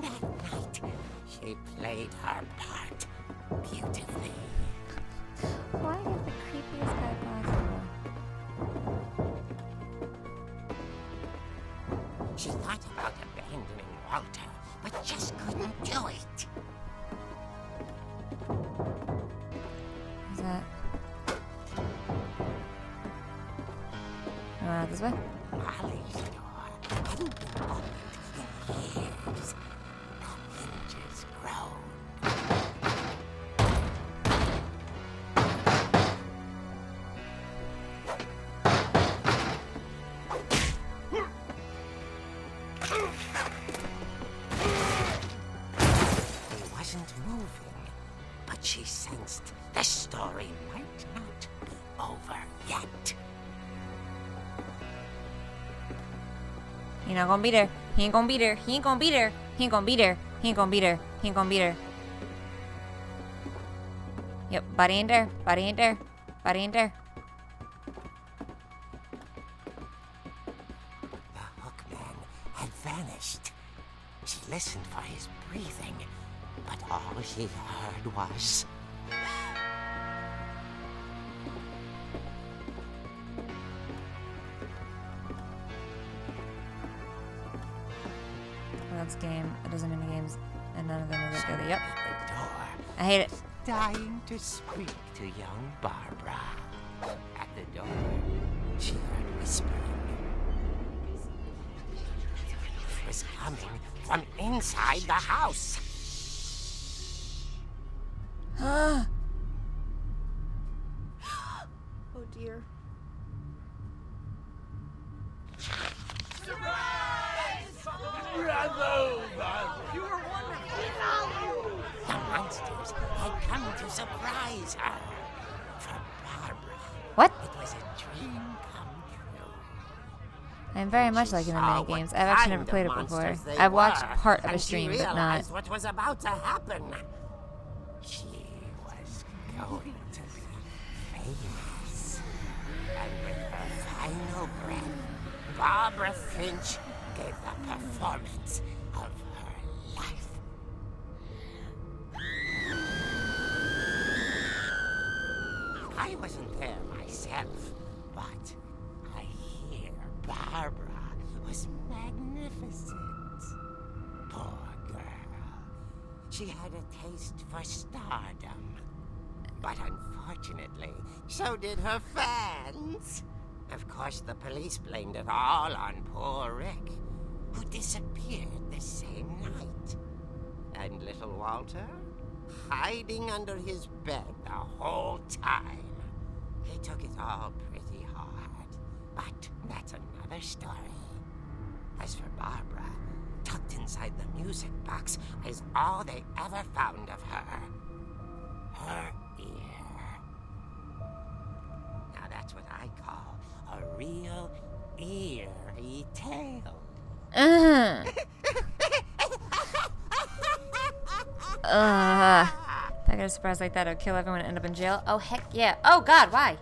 That night, she played her part beautifully. Why is the creepiest guy possible? She thought about abandoning Walter, but just couldn't do it. Is that? This way? Molly's door hadn't been opened in years. The hinges groaned. He wasn't moving, but she sensed the story might not be over yet. He not gonna be there. He ain't gonna be there. He ain't gonna be there. He ain't gonna be there. He ain't gonna be there. He ain't gonna be there. Yep, body ain't there. Body ain't there. Body ain't there. The hookman had vanished. She listened for his breathing, but all she heard was... Well, that's game. A dozen mini games, and none of them are that good. Yep. At the door, I hate it. dying to speak to young Barbara. At the door, she heard whispering. It was coming from inside the house. Oh dear. The monsters had come to surprise her. For Barbara, What? it was a dream come true. I'm very much liking the mini games. I've actually never played it before. I've watched part of a stream, but not. realized what was about to happen. She was going to be famous. And with her final breath, Barbara Finch gave the performance of her life. I wasn't there myself, but I hear Barbara was magnificent. Poor girl. She had a taste for stardom. But unfortunately, so did her fans. Of course, the police blamed it all on poor Rick, who disappeared the same night. And little Walter, hiding under his bed the whole time. He took it all pretty hard, but that's another story. As for Barbara, tucked inside the music box is all they ever found of her. Her ear. Now that's what I call a real eerie tale. If I get a surprise like that, I'd kill everyone and end up in jail. Oh, heck yeah. Oh, God, why?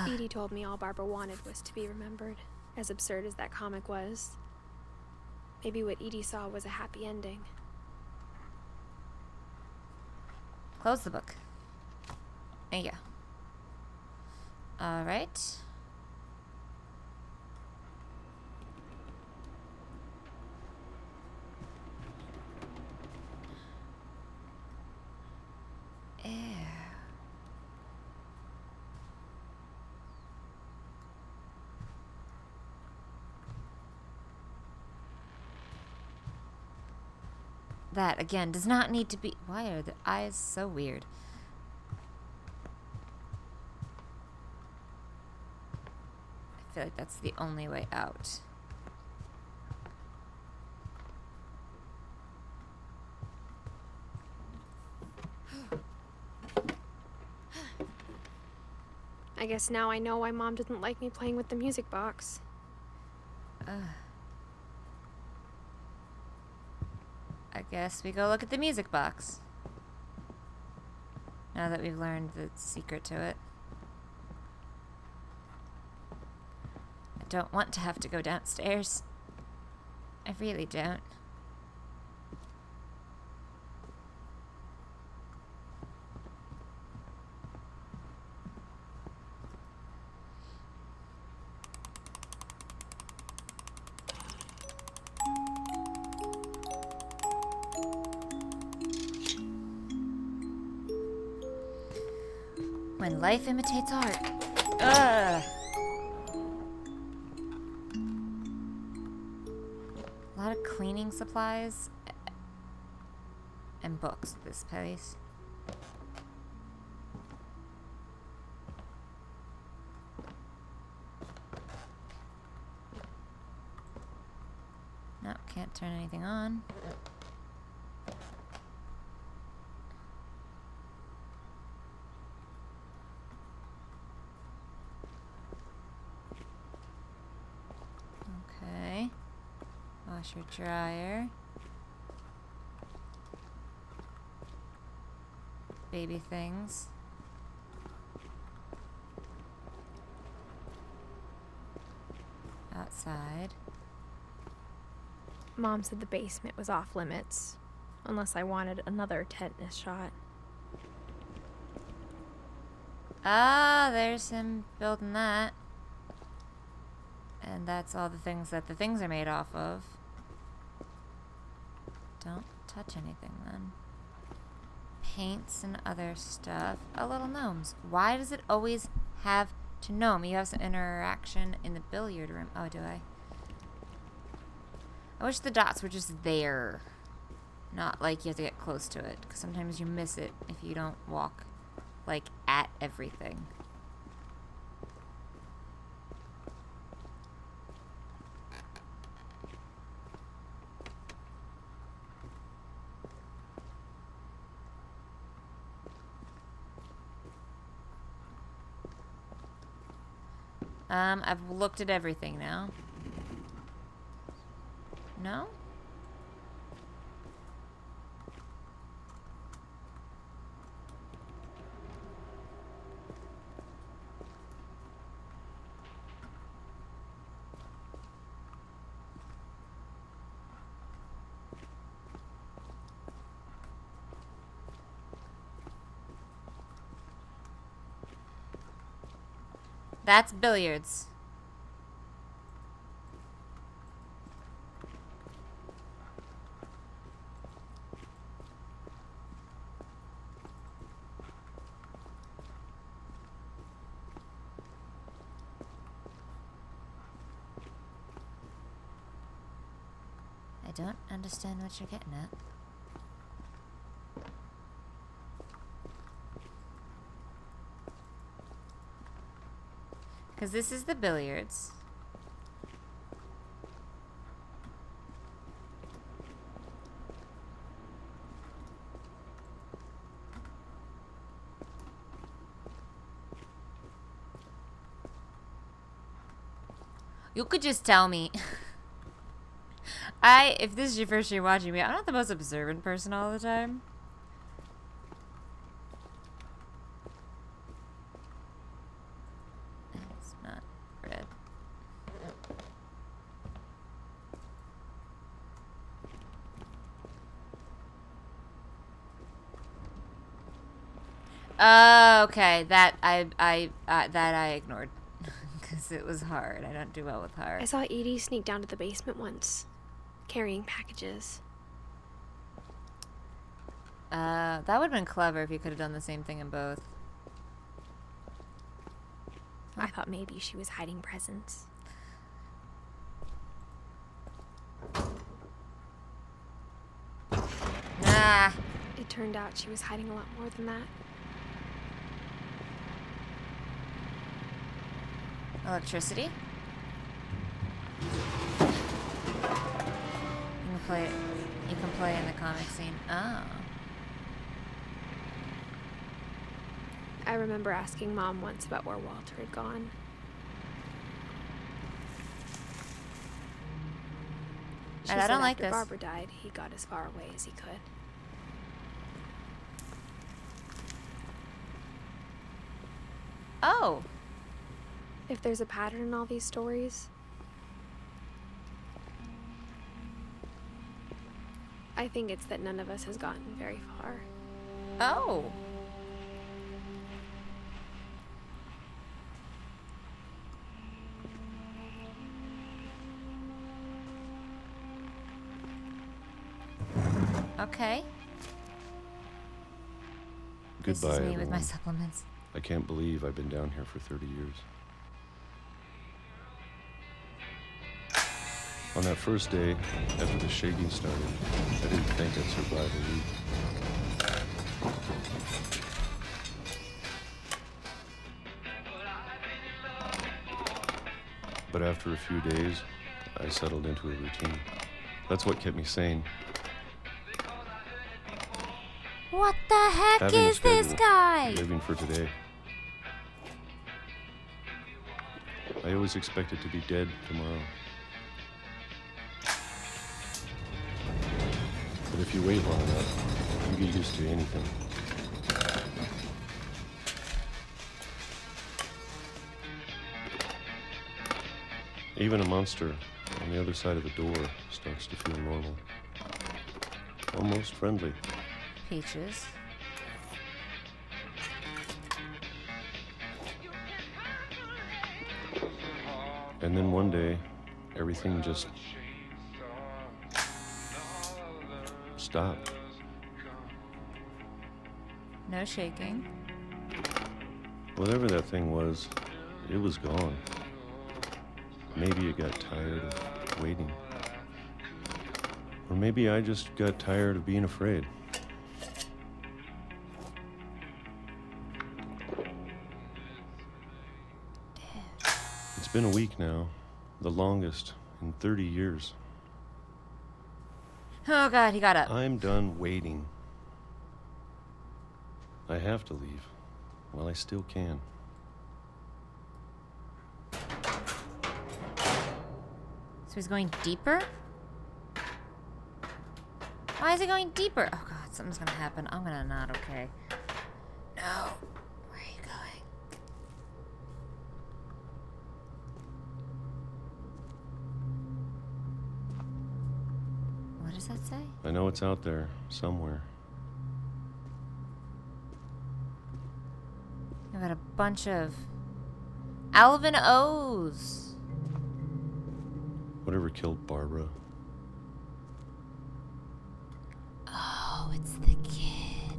Edie told me all Barbara wanted was to be remembered, as absurd as that comic was. Maybe what Edie saw was a happy ending. Close the book. There you go. Alright. That, again, does not need to be... Why are the eyes so weird? I feel like that's the only way out. I guess now I know why Mom didn't like me playing with the music box. I guess we go look at the music box. Now that we've learned the secret to it. I don't want to have to go downstairs. I really don't. When life imitates art. Ugh. A lot of cleaning supplies and books at this place. No, can't turn anything on. Okay. Washer dryer. Baby things. Outside. Mom said the basement was off limits, unless I wanted another tetanus shot. Ah, there's him building that. And that's all the things that the things are made off of. Don't touch anything then. Paints and other stuff. Oh, little gnomes. Why does it always have to gnome? You have some interaction in the billiard room. Oh, do I? I wish the dots were just there. Not like you have to get close to it. Because sometimes you miss it if you don't walk, like, at everything. I've looked at everything now. No? That's billiards. I don't understand what you're getting at. Because this is the billiards. You could just tell me. If this is your first year watching me, I'm not the most observant person all the time. It's not red. Okay, that I ignored because it was hard. I don't do well with hard. I saw Edie sneak down to the basement once, carrying packages. That would have been clever if you could have done the same thing in both. I thought maybe she was hiding presents. It turned out she was hiding a lot more than that. Electricity? You can play in the comic scene. Oh. I remember asking Mom once about where Walter had gone. She I said don't like after this. Barbara died, he got as far away as he could. Oh. If there's a pattern in all these stories, I think it's that none of us has gotten very far. Oh. Okay. This Goodbye, is me with my everyone. supplements. I can't believe I've been down here for 30 years. On that first day, after the shaking started, I didn't think I'd survive a week. But after a few days, I settled into a routine. That's what kept me sane. What the heck Having a is this schedule, guy? living for today. I always expected to be dead tomorrow. But if you wait long enough, you get used to anything. Even a monster on the other side of the door starts to feel normal. Almost friendly. Peaches. And then one day, everything just stopped. No shaking. Whatever that thing was, it was gone. Maybe it got tired of waiting. Or maybe I just got tired of being afraid. It's been a week now, the longest in 30 years. Oh God, he got up. I'm done waiting. I have to leave while I still can. So he's going deeper? Why is he going deeper? Oh God, something's gonna happen. I'm gonna not okay. No. Where are you going? What does that say? I know it's out there somewhere. I've got a bunch of Alvin O's. Whatever killed Barbara. Oh, it's the kid.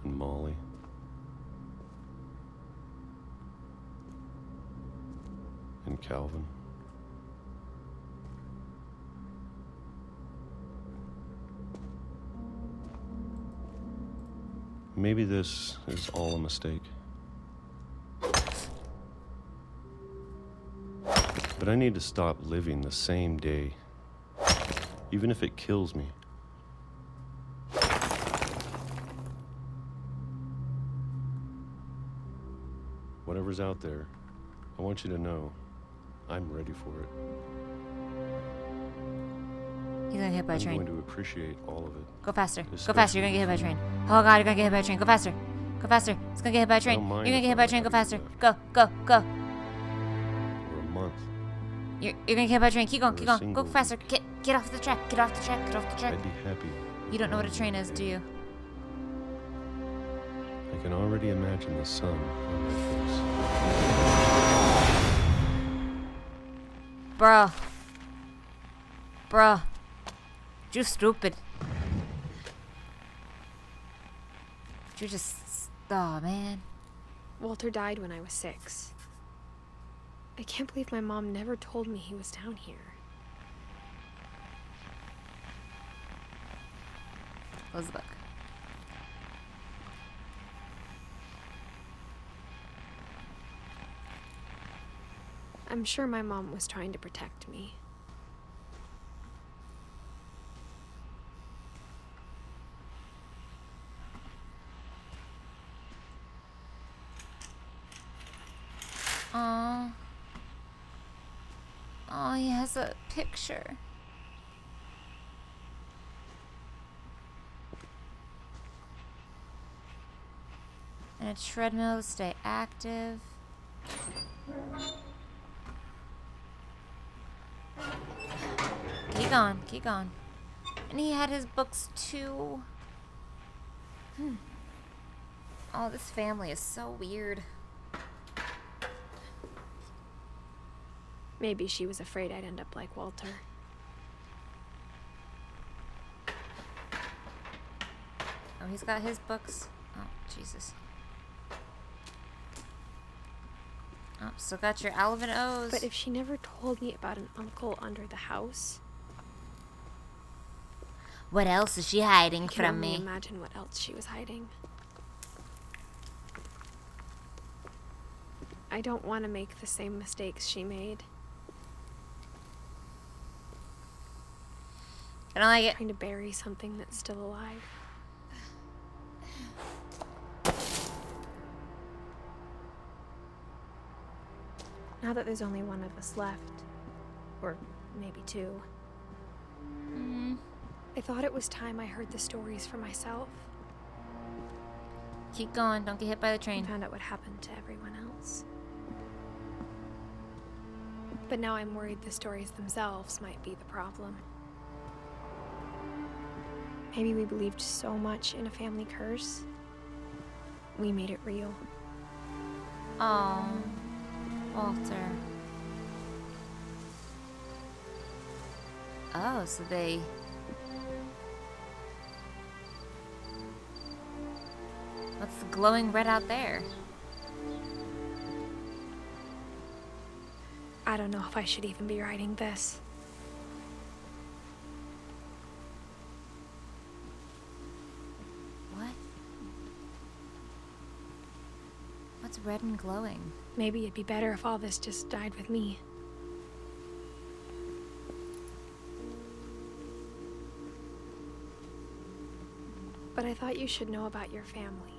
And Molly. And Calvin. Maybe this is all a mistake. But I need to stop living the same day, even if it kills me. Whatever's out there, I want you to know I'm ready for it. He's gonna get hit by a I'm train. going to appreciate all of it. Go faster. Go faster. You're gonna get hit by a train. Oh God, you're gonna get hit by a train. Go faster. Go faster. It's gonna get hit by a train. don't You're mind gonna if get hit I'm by a train. Go happy faster. left. Go, go, go. For a month, You're gonna get hit by a train. Keep going, For keep a going. Go single faster. Get off the track. Get off the track. Get off the track. I'd be happy. You don't know what a train is, do you? I can already imagine the sun on my face. Bruh. Bruh. You stupid. You just... Oh, man. Walter died when I was 6. I can't believe my mom never told me he was down here. Close the book. I'm sure my mom was trying to protect me. Aww. Oh, he has a picture. And a treadmill to stay active. Keep going, keep going. And he had his books too. Oh, this family is so weird. Maybe she was afraid I'd end up like Walter. Oh, he's got his books. Oh, Jesus. Oh, still got your Alvin O's. But if she never told me about an uncle under the house, what else is she hiding I can from only me? imagine what else she was hiding. I don't want to make the same mistakes she made. I don't like it. Trying to bury something that's still alive. Now that there's only one of us left, or maybe two, I thought it was time I heard the stories for myself. Keep going. Don't get hit by the train. And found out what happened to everyone else. But now I'm worried the stories themselves might be the problem. Maybe we believed so much in a family curse, we made it real. Oh, Walter. Oh, so they... What's the glowing red out there? I don't know if I should even be writing this. What? What's red and glowing? Maybe it'd be better if all this just died with me. But I thought you should know about your family.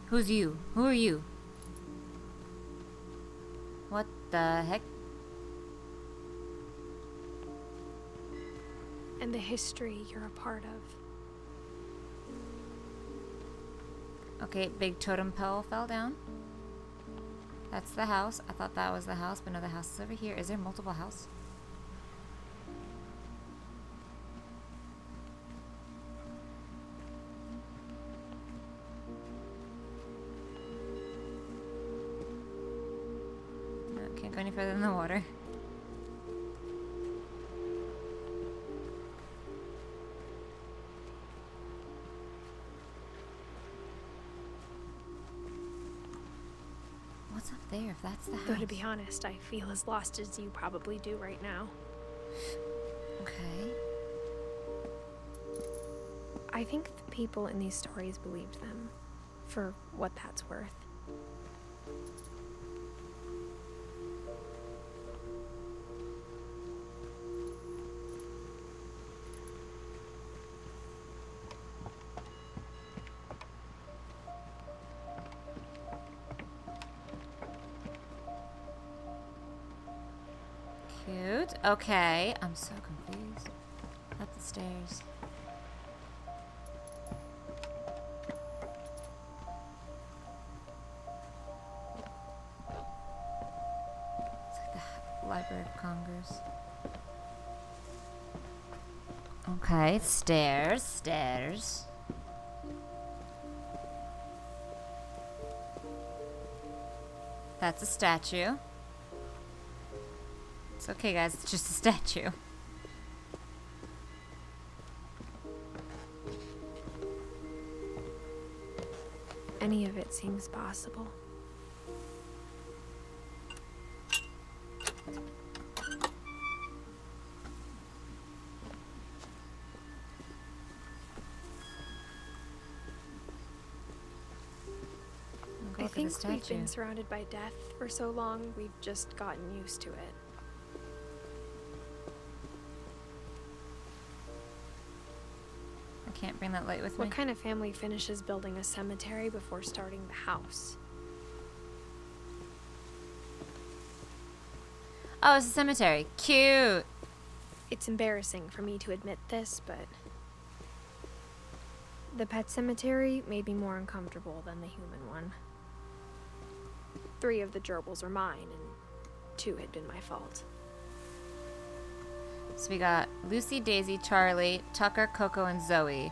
Who's you? Who are you? What the heck? And the history you're a part of. Okay, big totem pole fell down. That's the house. I thought that was the house, but no, the house is over here. Is there multiple houses? No, can't go any further than the water. What's up there if that's the house? Though to be honest, I feel as lost as you probably do right now. Okay. I think the people in these stories believed them, for what that's worth. Cute. Okay. I'm so confused. Up the stairs. It's like the Library of Congress. Okay. Stairs. Stairs. That's a statue. It's okay, guys. It's just a statue. Any of it seems possible. for the think we've statue. been surrounded by death for so long, we've just gotten used to it. I can't bring that light with me. What kind of family finishes building a cemetery before starting the house? Oh, it's a cemetery. Cute. It's embarrassing for me to admit this, but the pet cemetery made me more uncomfortable than the human one. 3 of the gerbils were mine, and 2 had been my fault. So we got Lucy, Daisy, Charlie, Tucker, Coco, and Zoe.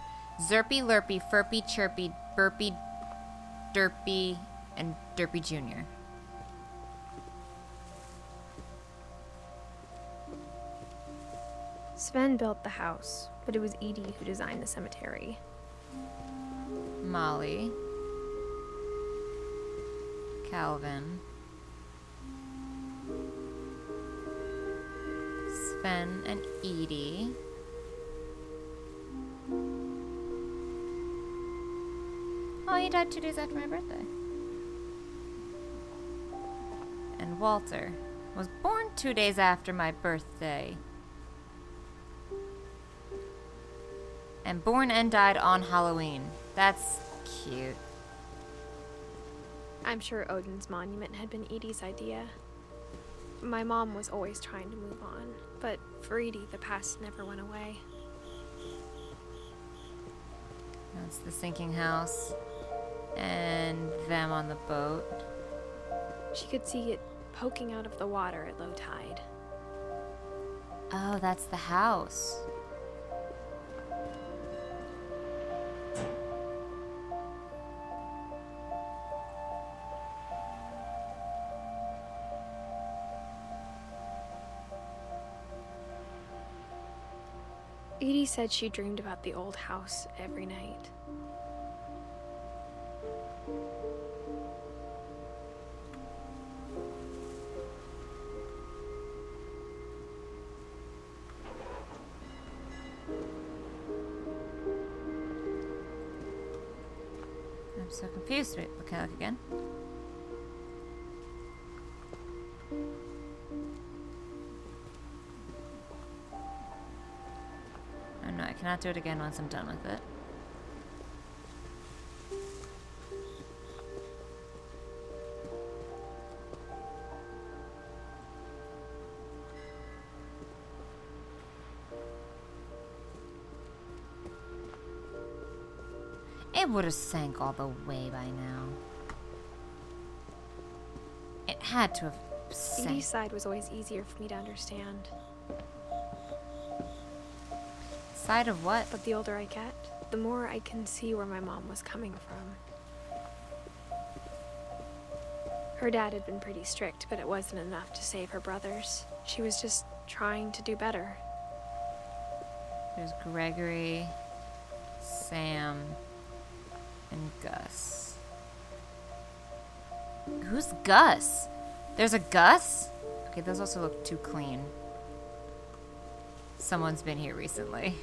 Zerpy, Lurpy, Furpy, Chirpy, Burpy, Derpy, and Derpy Jr. Sven built the house, but it was Edie who designed the cemetery. Molly. Calvin. Sven and Edie. Oh, he died 2 days after my birthday. And Walter was born 2 days after my birthday. And born and died on Halloween. That's cute. I'm sure Odin's monument had been Edie's idea. My mom was always trying to move on, but for Edie, the past never went away. That's the sinking house. And them on the boat. She could see it poking out of the water at low tide. Oh, that's the house. Edie said she dreamed about the old house every night. I'm so confused. Wait, can I look again? Oh no, I cannot do it again once I'm done with it. It would have sank all the way by now. It had to have sank. Edie's side was always easier for me to understand. Side of what? But the older I get, the more I can see where my mom was coming from. Her dad had been pretty strict, but it wasn't enough to save her brothers. She was just trying to do better. There's Gregory, Sam, and Gus. Who's Gus? There's a Gus? Okay, those also look too clean. Someone's been here recently.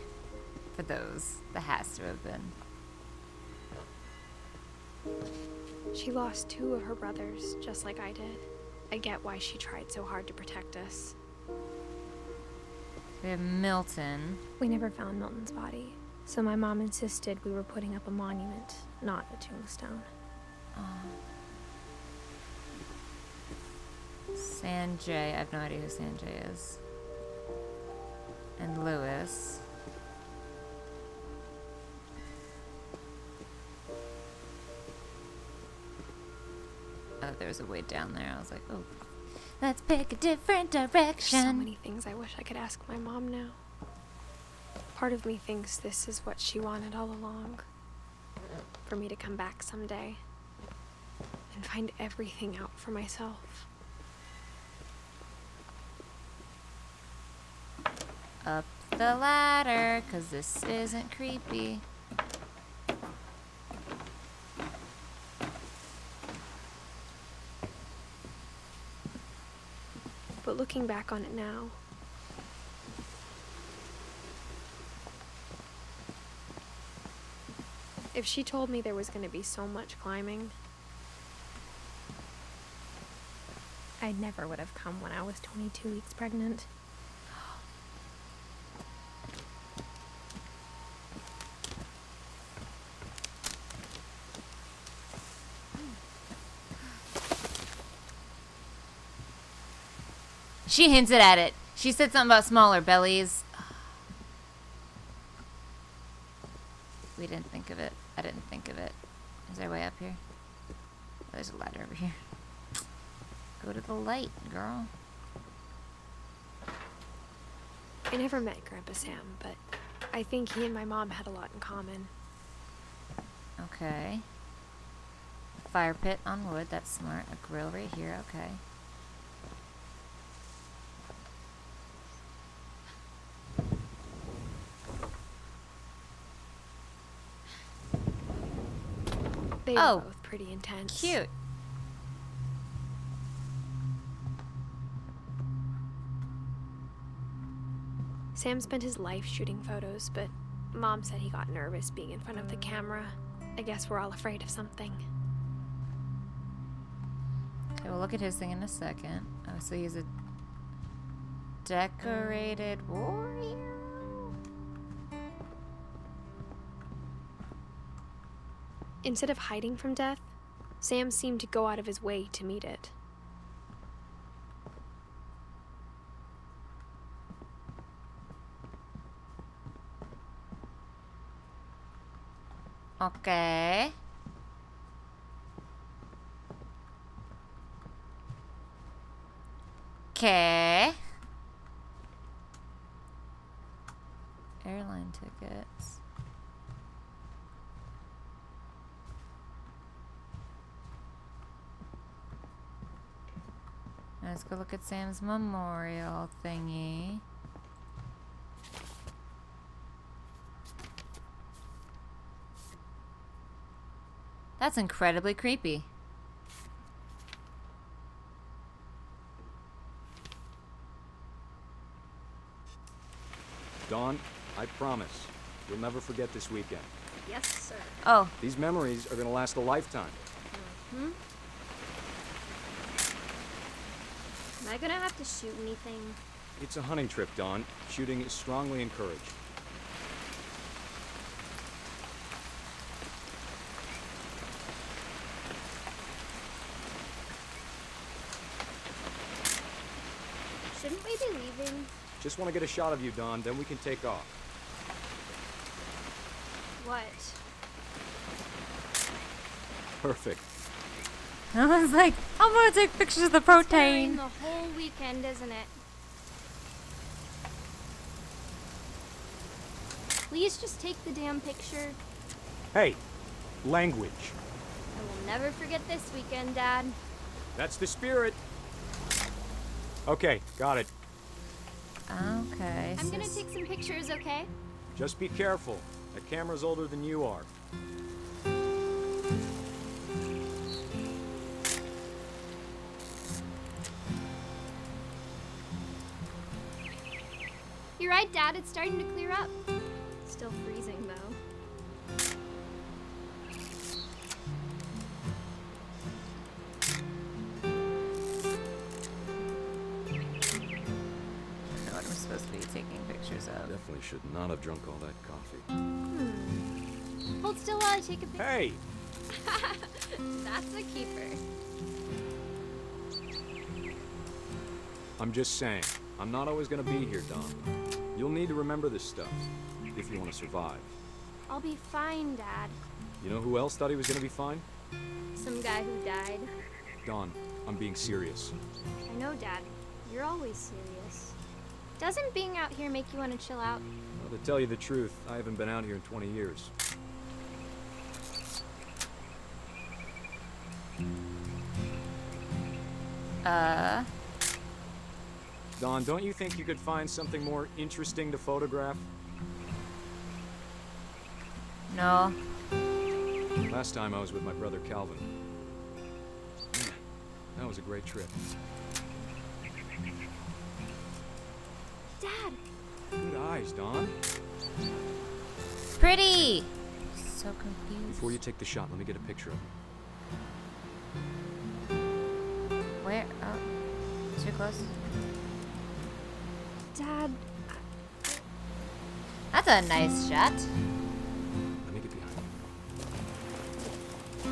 For those, that has to have been. She lost 2 of her brothers, just like I did. I get why she tried so hard to protect us. We have Milton. We never found Milton's body, so my mom insisted we were putting up a monument, not a tombstone. Sanjay. I have no idea who Sanjay is. And Lewis. Oh, there's a way down there. I was like, oh, let's pick a different direction. There's so many things I wish I could ask my mom now. Part of me thinks this is what she wanted all along. For me to come back someday and find everything out for myself. Up the ladder, 'cause this isn't creepy. But looking back on it now, if she told me there was going to be so much climbing, I never would have come when I was 22 weeks pregnant. She hinted at it. She said something about smaller bellies. We didn't think of it. I didn't think of it. Is there a way up here? Oh, there's a ladder over here. Go to the light, girl. I never met Grandpa Sam, but I think he and my mom had a lot in common. Okay. Fire pit on wood. That's smart. A grill right here. Okay. They were both pretty intense. Cute. Sam spent his life shooting photos, but Mom said he got nervous being in front of the camera. I guess we're all afraid of something. Okay, we'll look at his thing in a second. Oh, so he's a decorated warrior? Instead of hiding from death, Sam seemed to go out of his way to meet it. Okay. Okay. Airline tickets. Let's go look at Sam's memorial thingy. That's incredibly creepy. Dawn, I promise, you'll never forget this weekend. Yes, sir. Oh. These memories are gonna last a lifetime. Hmm? Am I gonna have to shoot anything? It's a hunting trip, Dawn. Shooting is strongly encouraged. Shouldn't we be leaving? Just want to get a shot of you, Dawn, then we can take off. What? Perfect. I was like, I'm gonna take pictures of the It's protein. rain the whole weekend, isn't it? Please just take the damn picture. Hey, language. I will never forget this weekend, Dad. That's the spirit. Okay, got it. Okay. I'm gonna take some pictures, okay? Just be careful. That camera's older than you are. You're right, Dad. It's starting to clear up. Still freezing, though. I know what I'm supposed to be taking pictures of. Definitely should not have drunk all that coffee. Hold still while I take a picture. Hey! That's a keeper. I'm just saying, I'm not always gonna be here, Dom. You'll need to remember this stuff, if you want to survive. I'll be fine, Dad. You know who else thought he was gonna be fine? Some guy who died. Dawn, I'm being serious. I know, Dad. You're always serious. Doesn't being out here make you want to chill out? Well, to tell you the truth, I haven't been out here in 20 years. Dawn, don't you think you could find something more interesting to photograph? No. Last time I was with my brother Calvin. Man, that was a great trip. Dad! Good eyes, Dawn. Pretty! So confused. Before you take the shot, let me get a picture of you. Where? Oh. Too close? Dad, That's a nice shot. Let me get behind you.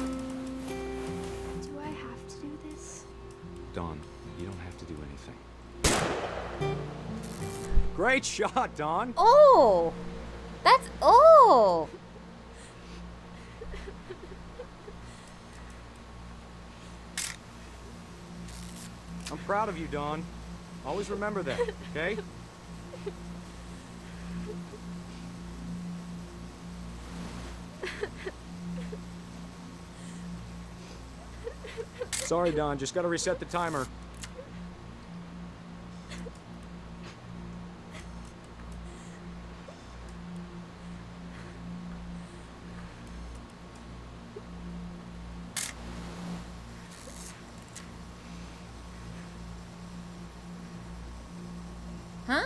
do I have to do this? Dawn, you don't have to do anything. Great shot, Dawn! Oh! That's. Oh! I'm proud of you, Dawn. Always remember that, okay? Sorry, Dawn. Just gotta reset the timer. Huh?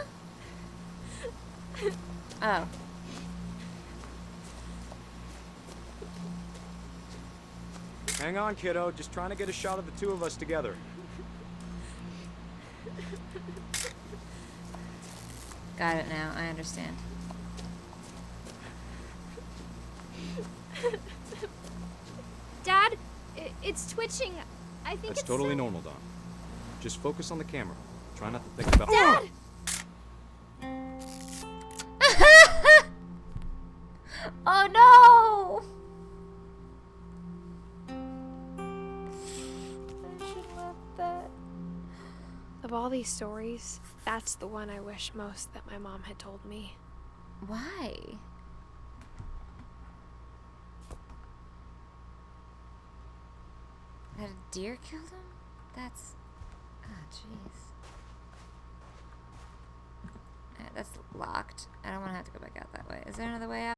Oh. Hang on, kiddo. Just trying to get a shot of the two of us together. Got it now. I understand. Dad, it's twitching. I think That's it's totally so- normal, Dawn. Just focus on the camera. Try not to think about. Dad! Oh no! I should love that. Of all these stories, that's the one I wish most that my mom had told me. Why? That a deer killed him? That's. Oh, jeez. That's locked. I don't want to have to go back out that way. Is there another way out?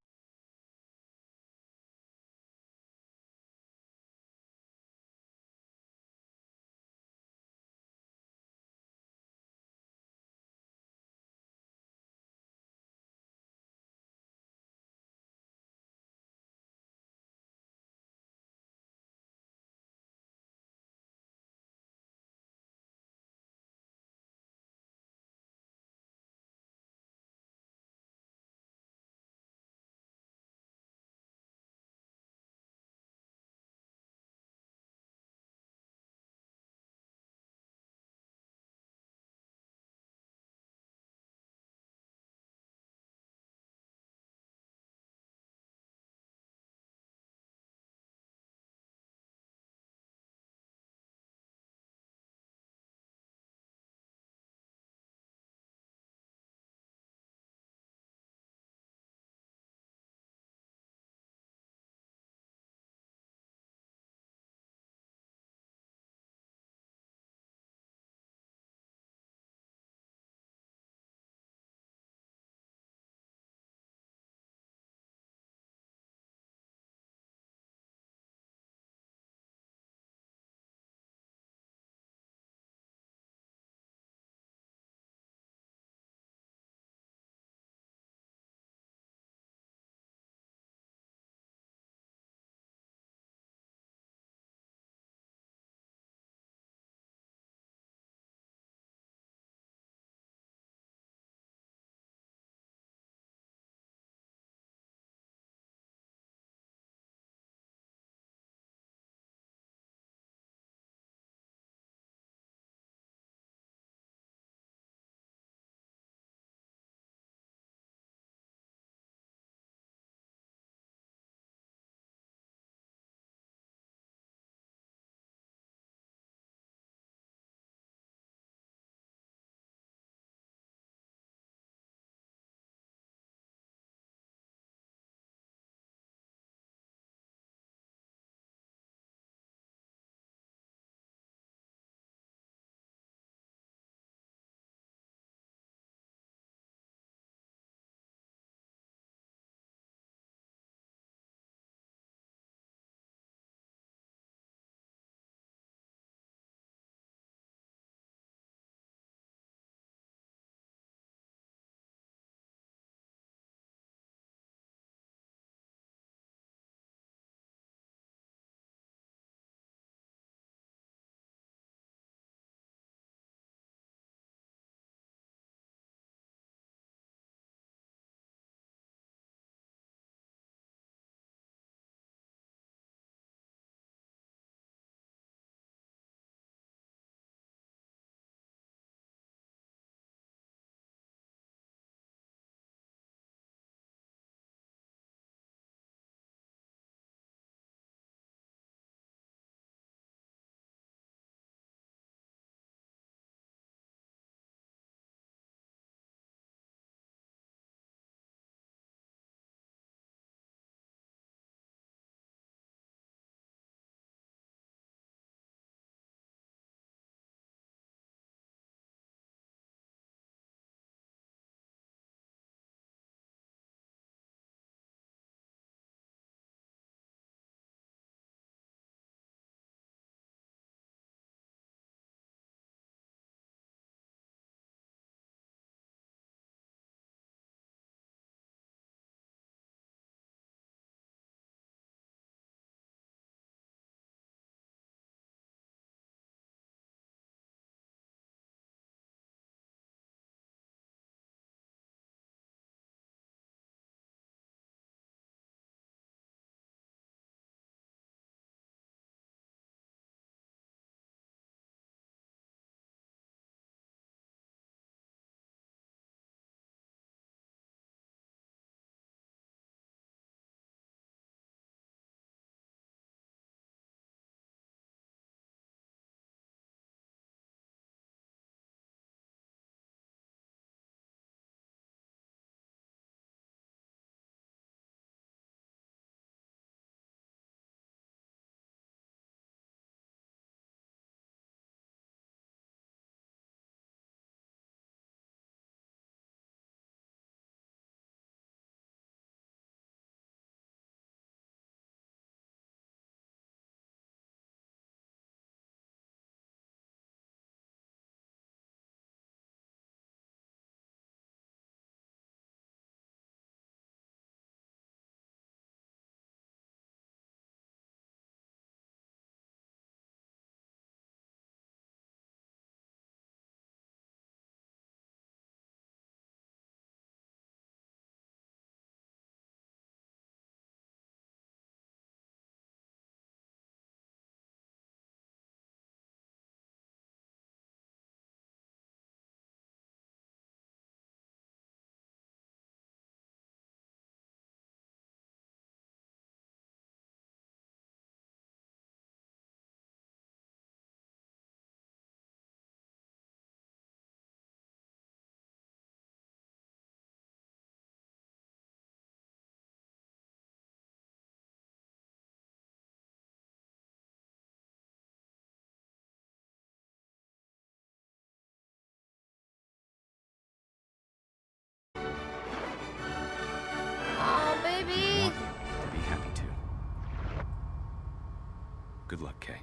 Good luck, Kay.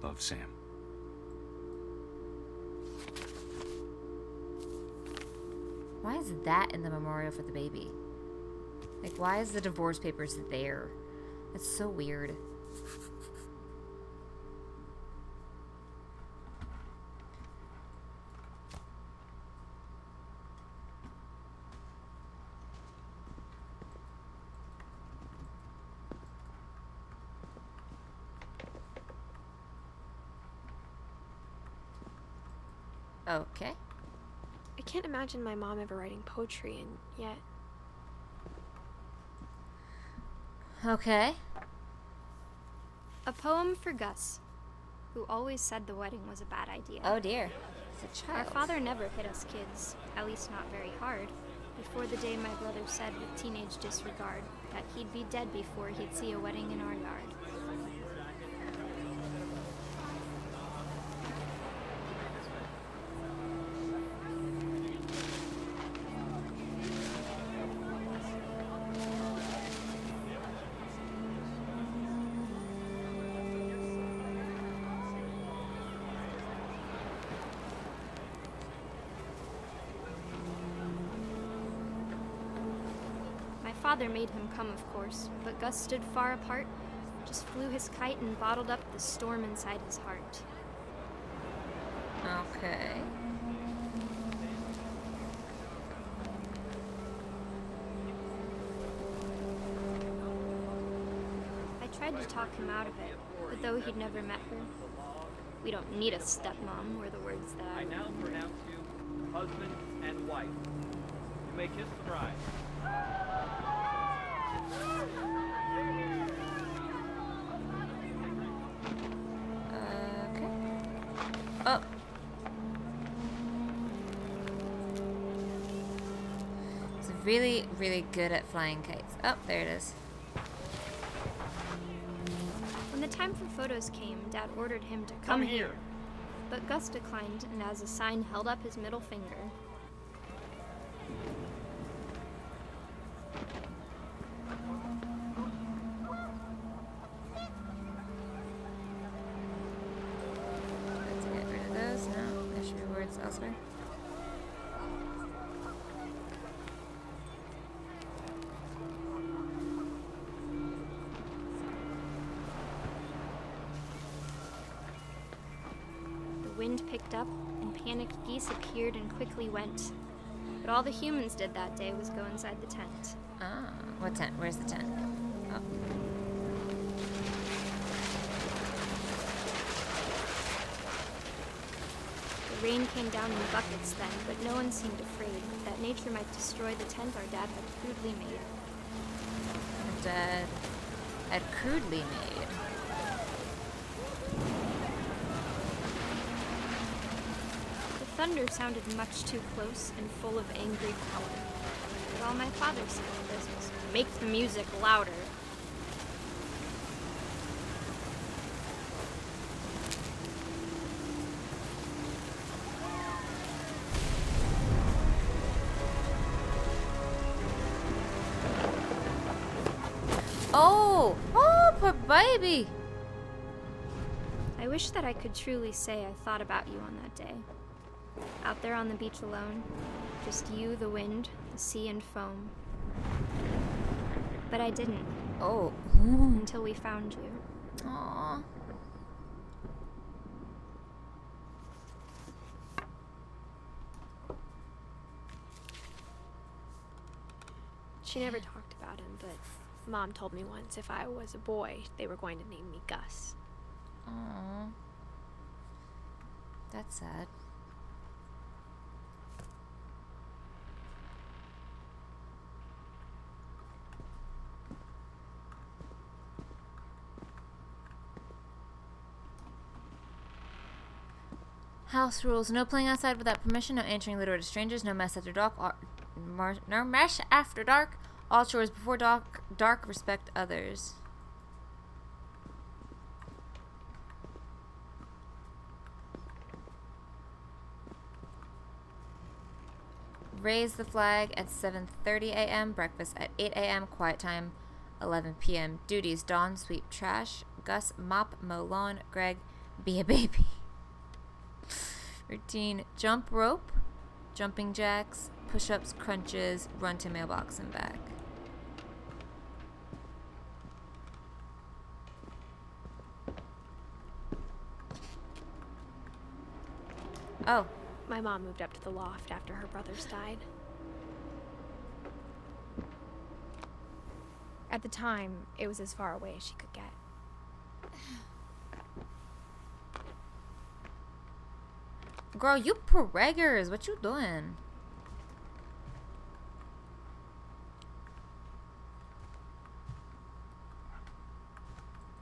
Love, Sam. Why is that in the memorial for the baby? Like, why is the divorce papers there? That's so weird. Okay. I can't imagine my mom ever writing poetry, and yet... Okay. A poem for Gus, who always said the wedding was a bad idea. Oh dear. It's a child. Our father never hit us kids, at least not very hard, before the day my brother said with teenage disregard that he'd be dead before he'd see a wedding in our yard. Father made him come, of course, but Gus stood far apart, just flew his kite and bottled up the storm inside his heart. Okay. I tried to talk him out of it, but though he'd never met her, we don't need a stepmom, were the words that I now pronounce you husband and wife. You may kiss the bride. Okay. Oh. It's really, really good at flying kites. Oh, there it is. When the time for photos came, Dad ordered him to come here. But Gus declined and as a sign held up his middle finger. Elsewhere. The wind picked up, and panicked geese appeared and quickly went. But all the humans did that day was go inside the tent. Ah, what tent? Where's the tent? Oh. The rain came down in buckets then, but no one seemed afraid that nature might destroy the tent our dad had crudely made. Our dad had crudely made. The thunder sounded much too close and full of angry power. But all my father said to this was, "Make the music louder." Oh! Oh, poor baby! I wish that I could truly say I thought about you on that day. Out there on the beach alone, just you, the wind, the sea and foam. But I didn't. Oh. Until we found you. Aww. She never talked about him, but Mom told me once if I was a boy, they were going to name me Gus. Aww. That's sad. House rules. No playing outside without permission, no answering the door to strangers, no mess after dark, no mess after dark, all chores before dark, respect others. Raise the flag at 7:30 a.m., breakfast at 8 a.m., quiet time 11 p.m. Duties: dawn, sweep trash, Gus, mop, mow lawn. Greg, be a baby. Routine, jump rope, jumping jacks, push-ups, crunches, run to mailbox and back. Oh. My mom moved up to the loft after her brothers died. At the time, it was as far away as she could get. Girl, you preggers. What you doing?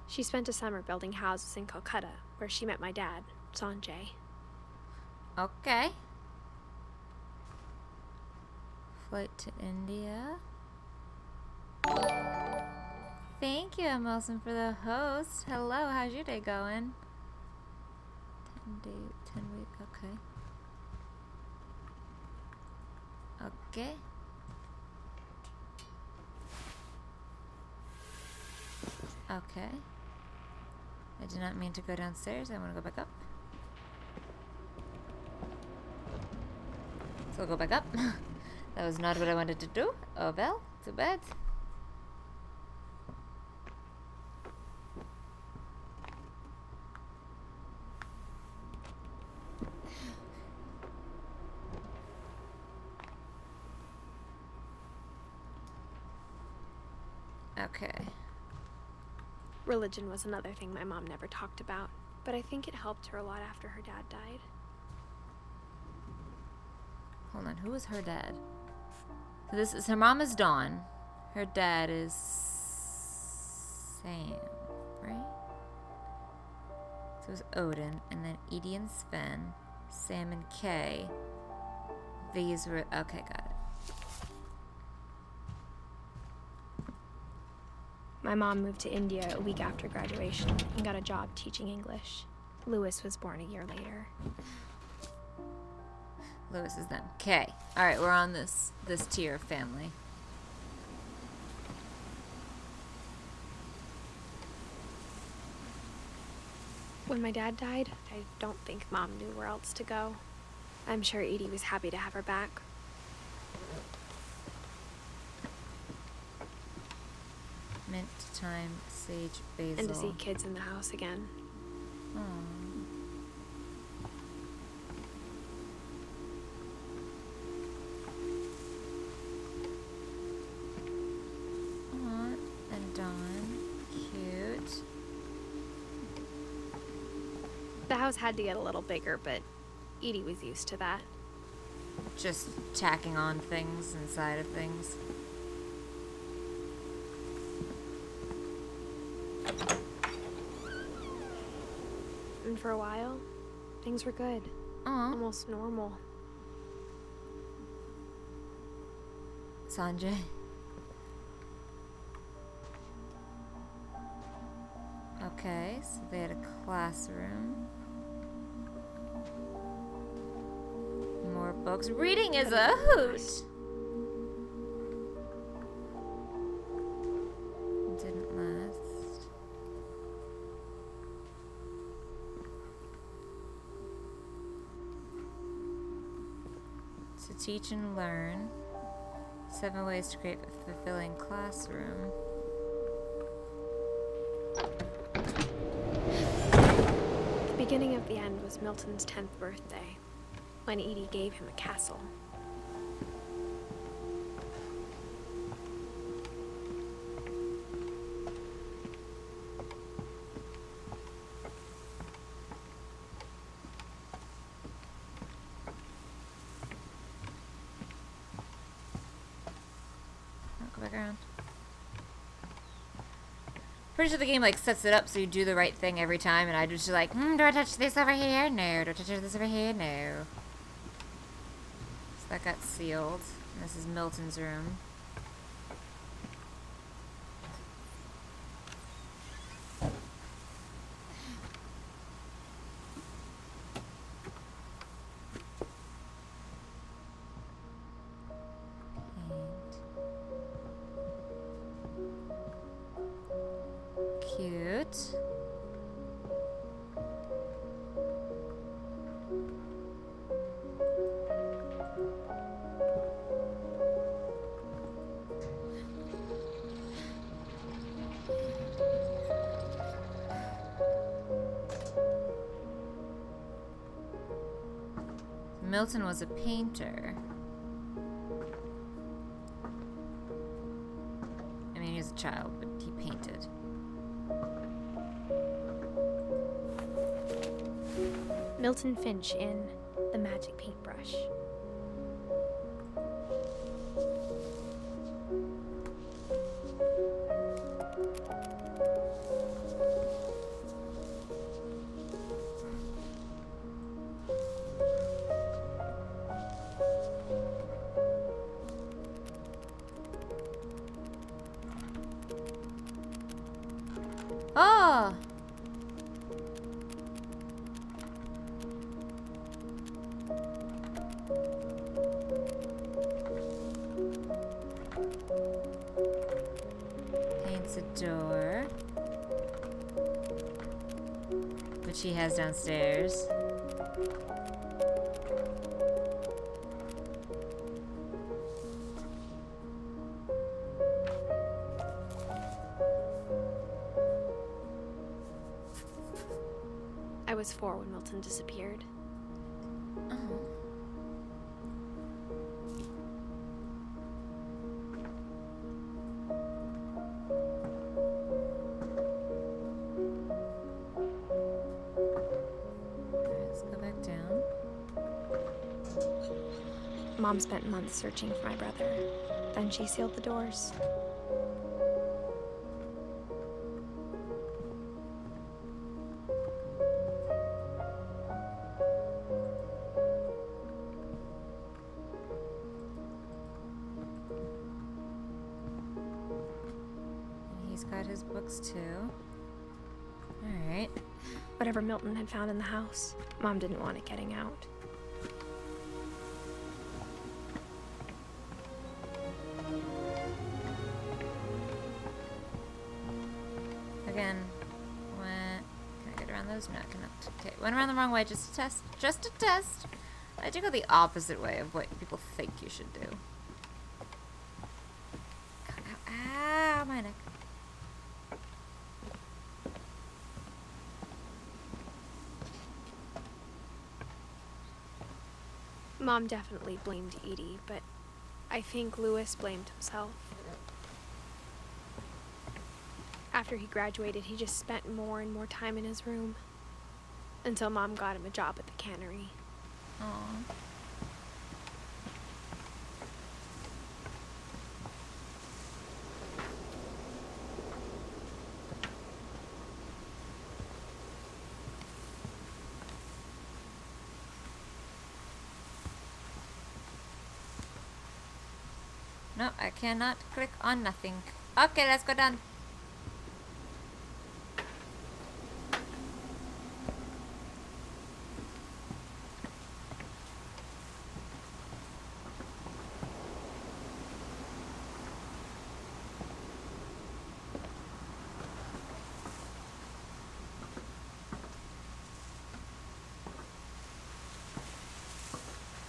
She spent a summer building houses in Calcutta, where she met my dad, Sanjay. Okay. Flight to India. Thank you, Wilson, for the host. Hello, how's your day going? 10 week, okay. Okay. Okay. I did not mean to go downstairs. I want to go back up. So I'll go back up. That was not what I wanted to do. Oh well, too bad. Okay. Religion was another thing my mom never talked about, but I think it helped her a lot after her dad died. Hold on, who is her dad? So this is her mom is Dawn. Her dad is Sam, right? So it was Odin, and then Edie and Sven, Sam and Kay. These were okay, got it. My mom moved to India a week after graduation and got a job teaching English. Lewis was born a year later. Lewis is them. Okay. All right, we're on this tier of family. When my dad died, I don't think Mom knew where else to go. I'm sure Edie was happy to have her back. Mint, thyme, sage, basil. And to see kids in the house again. Aww. Aww, and Dawn. Cute. The house had to get a little bigger, but Edie was used to that. Just tacking on things inside of things. And for a while, things were good. Aww. Almost normal. Sanjay. Okay, so they had a classroom. More books. Reading is a hoot! Didn't last. To teach and learn. 7 ways to create a fulfilling classroom. The beginning of the end was Milton's 10th birthday, when Edie gave him a castle. Go back around. Pretty sure the game like sets it up so you do the right thing every time, and I just like, do I touch this over here? No. Do I touch this over here? No. So that got sealed. And this is Milton's room. Cute. Milton was a painter. I mean, he was a child, but he painted. Milton Finch in The Magic Paintbrush. Oh! Paints a door, which he has downstairs. I was 4 when Milton disappeared. Let's go back down. Mom spent months searching for my brother. Then she sealed the doors. He's got his books too. Alright. Whatever Milton had found in the house, Mom didn't want it getting out. Again, went. Can I get around those? No, I cannot. Okay, went around the wrong way just to test. Just to test. I had to go the opposite way of what people think you should do. Ow, ow, ow, my neck. Mom definitely blamed Edie, but I think Louis blamed himself. After he graduated, he just spent more and more time in his room. Until Mom got him a job at the cannery. Aww. No, I cannot click on nothing. Okay, let's go down.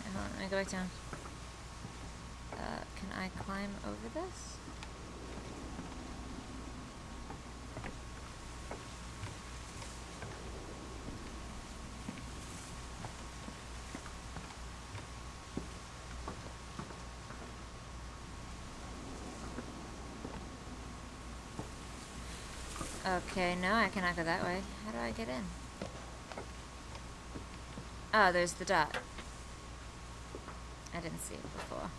Hold on, let me go back down. Can I climb over this? Okay, no, I cannot go that way. How do I get in? Oh, there's the dot. I didn't see it before.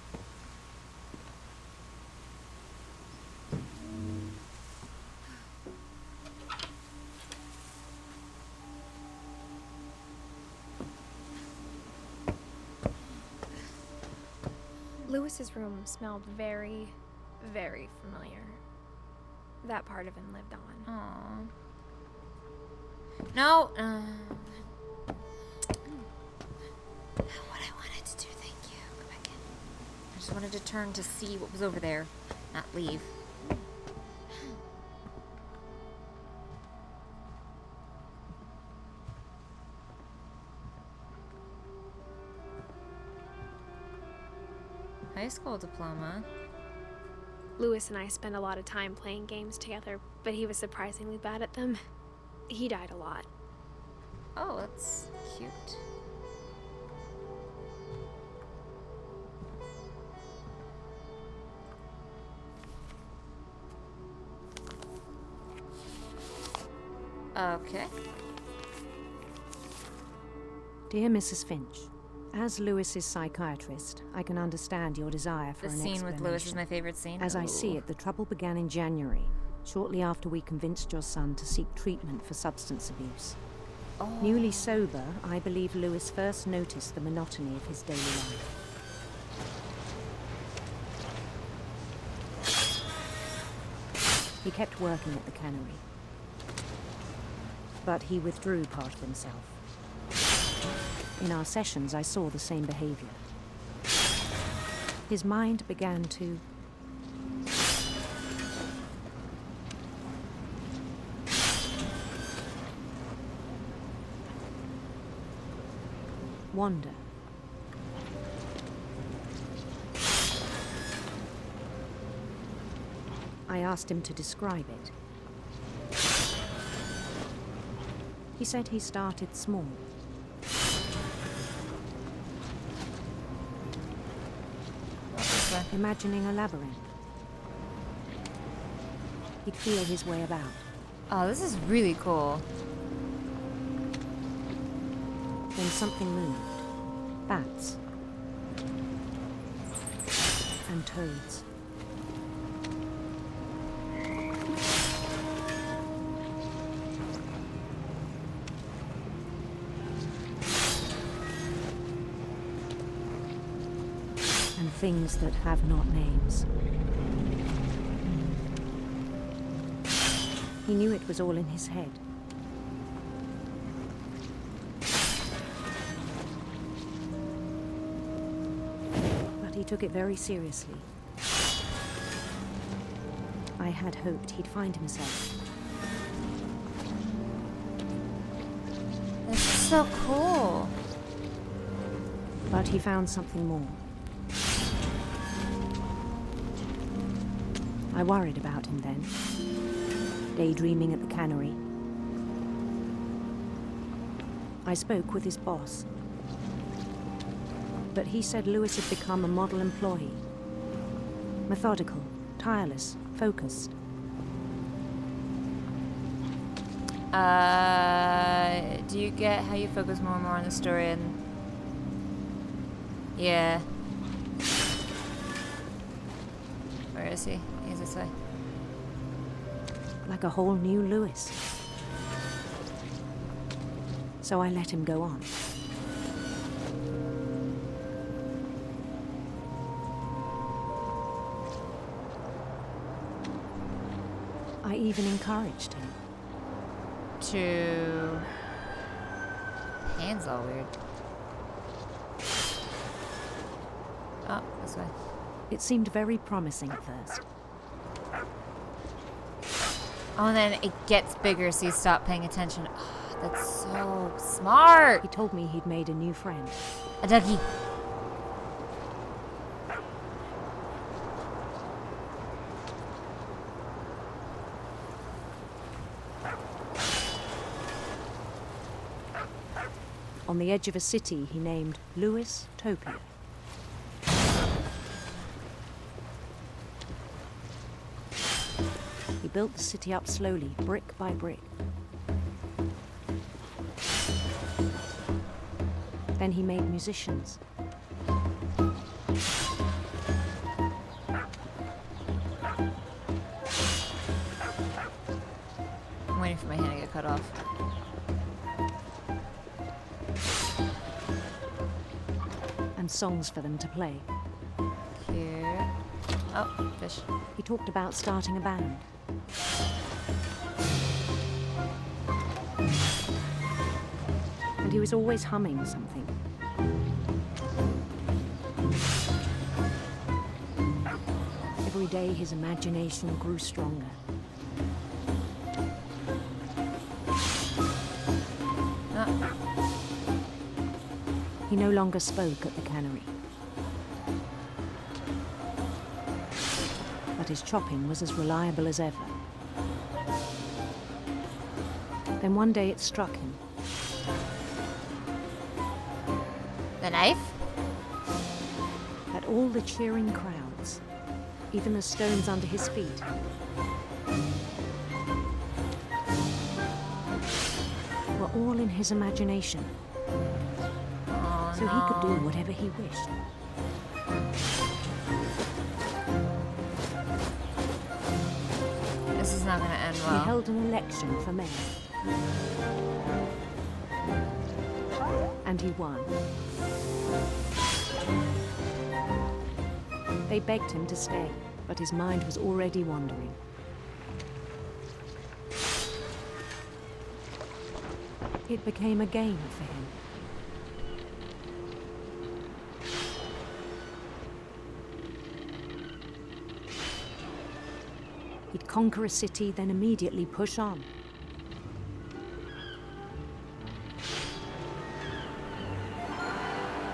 Louis's room smelled very, very familiar. That part of him lived on. Aww. No. What I wanted to do, thank you. Go back in. I just wanted to turn to see what was over there, not leave. High school diploma. Louis and I spent a lot of time playing games together, but he was surprisingly bad at them. He died a lot. Oh, that's cute. Okay. Dear Mrs. Finch, as Lewis's psychiatrist, I can understand your desire for The an scene explanation. with Lewis is my favorite scene. As I see it, the trouble began in January, shortly after we convinced your son to seek treatment for substance abuse. Newly sober, I believe Lewis first noticed the monotony of his daily life. He kept working at the cannery, but he withdrew part of himself. In our sessions, I saw the same behavior. His mind began to wander. I asked him to describe it. He said he started small. Imagining a labyrinth. He'd feel his way about. Oh, this is really cool. Then something moved. Bats. And toads. And things that have not names. He knew it was all in his head. But he took it very seriously. I had hoped he'd find himself. This is so cool. But he found something more. I worried about him then, daydreaming at the cannery. I spoke with his boss, but he said Lewis had become a model employee. Methodical, tireless, focused. Do you get how you focus more and more on the story and... Yeah. Where is he? He's this way. Like a whole new Lewis. So I let him go on. I even encouraged him. To... Hands all weird. Oh, this way. It seemed very promising at first. Oh, and then it gets bigger, so you stop paying attention. Oh, that's so smart. He told me he'd made a new friend. A ducky. On the edge of a city he named Lewis Topia. He built the city up slowly, brick by brick. Then he made musicians. I'm waiting for my hand to get cut off. And songs for them to play. Here. Oh, fish. He talked about starting a band. And he was always humming something. Every day his imagination grew stronger. He no longer spoke at the cannery. But his chopping was as reliable as ever. Then one day it struck him. The knife? That all the cheering crowds, even the stones under his feet, all in his imagination. Oh, So he could do whatever he wished. This is not going to end well. He held an election for mayor. And he won. They begged him to stay, but his mind was already wandering. It became a game for him. He'd conquer a city, then immediately push on.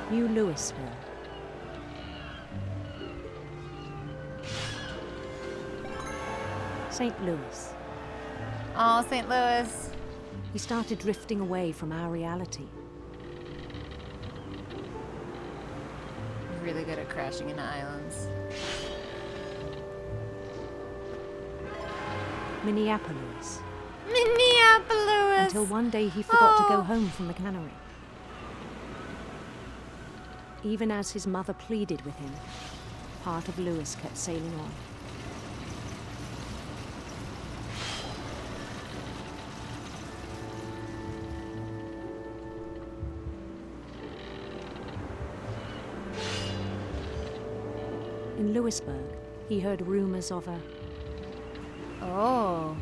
New Louisville. St. Louis. Oh, St. Louis. He started drifting away from our reality. Really good at crashing into islands. Minneapolis. Minneapolis! Until one day he forgot to go home from the cannery. Even as his mother pleaded with him, part of Louis kept sailing on. In Louisburg, he heard rumors of a... Oh.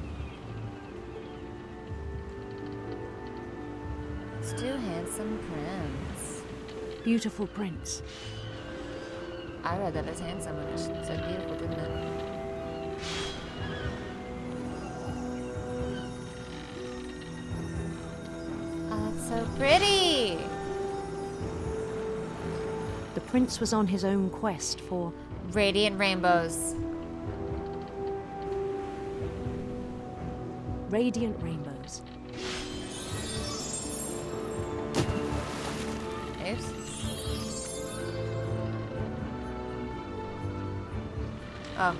Let's do handsome prince. Beautiful prince. I read that as handsome and it said beautiful, didn't it? Oh, that's so pretty! The prince was on his own quest for... Radiant rainbows. Radiant rainbows. Oops. Oh.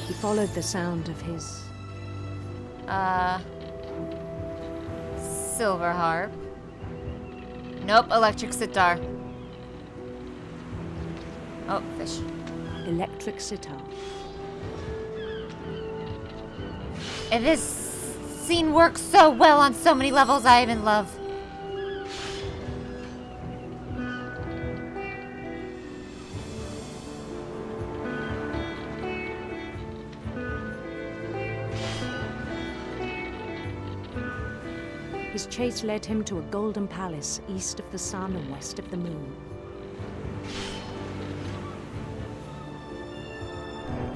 He followed the sound of his... Silver harp. Nope, electric sitar. Oh, fish. Electric sitar. And this scene works so well on so many levels I am in love. His chase led him to a golden palace east of the sun and west of the moon.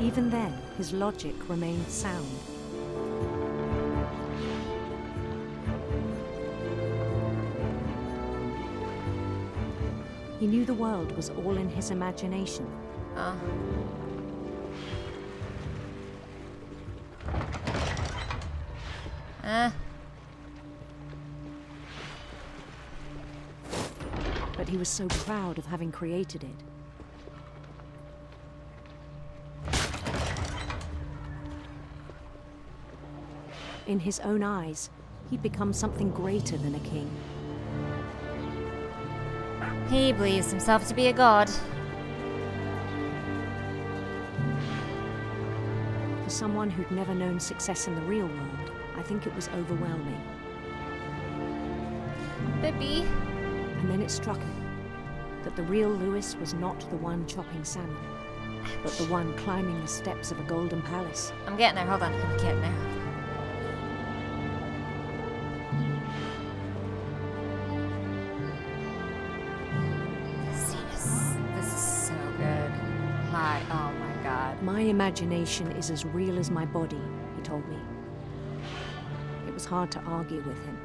Even then, his logic remained sound. He knew the world was all in his imagination. But he was so proud of having created it. In his own eyes, he'd become something greater than a king. He believes himself to be a god. For someone who'd never known success in the real world, I think it was overwhelming. Bippy. And then it struck him that the real Louis was not the one chopping salmon, but the one climbing the steps of a golden palace. I'm getting there, hold on, I'm getting there. This is so good. Oh my god. My imagination is as real as my body, he told me. It was hard to argue with him.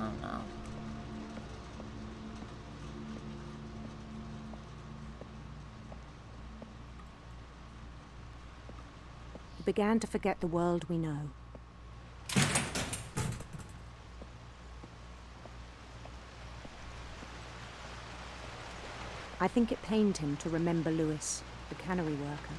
Oh no. We began to forget the world we know. I think it pained him to remember Lewis, the cannery worker.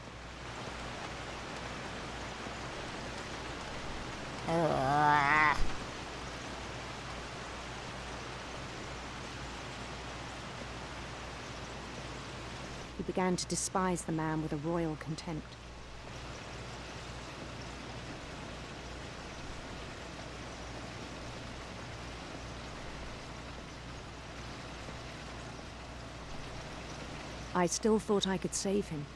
He began to despise the man with a royal contempt. I still thought I could save him.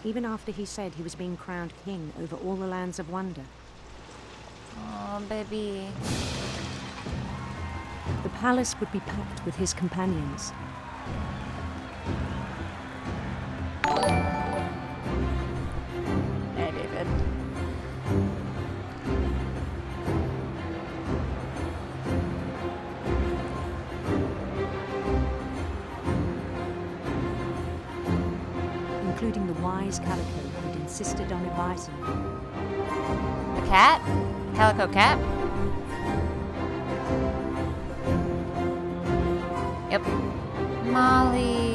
Even after he said he was being crowned king over all the lands of wonder. Oh, baby. The palace would be packed with his companions. Hey, David. Including the wise Calico who'd insisted on advising him. The cat? Calico cat? Yep. Molly.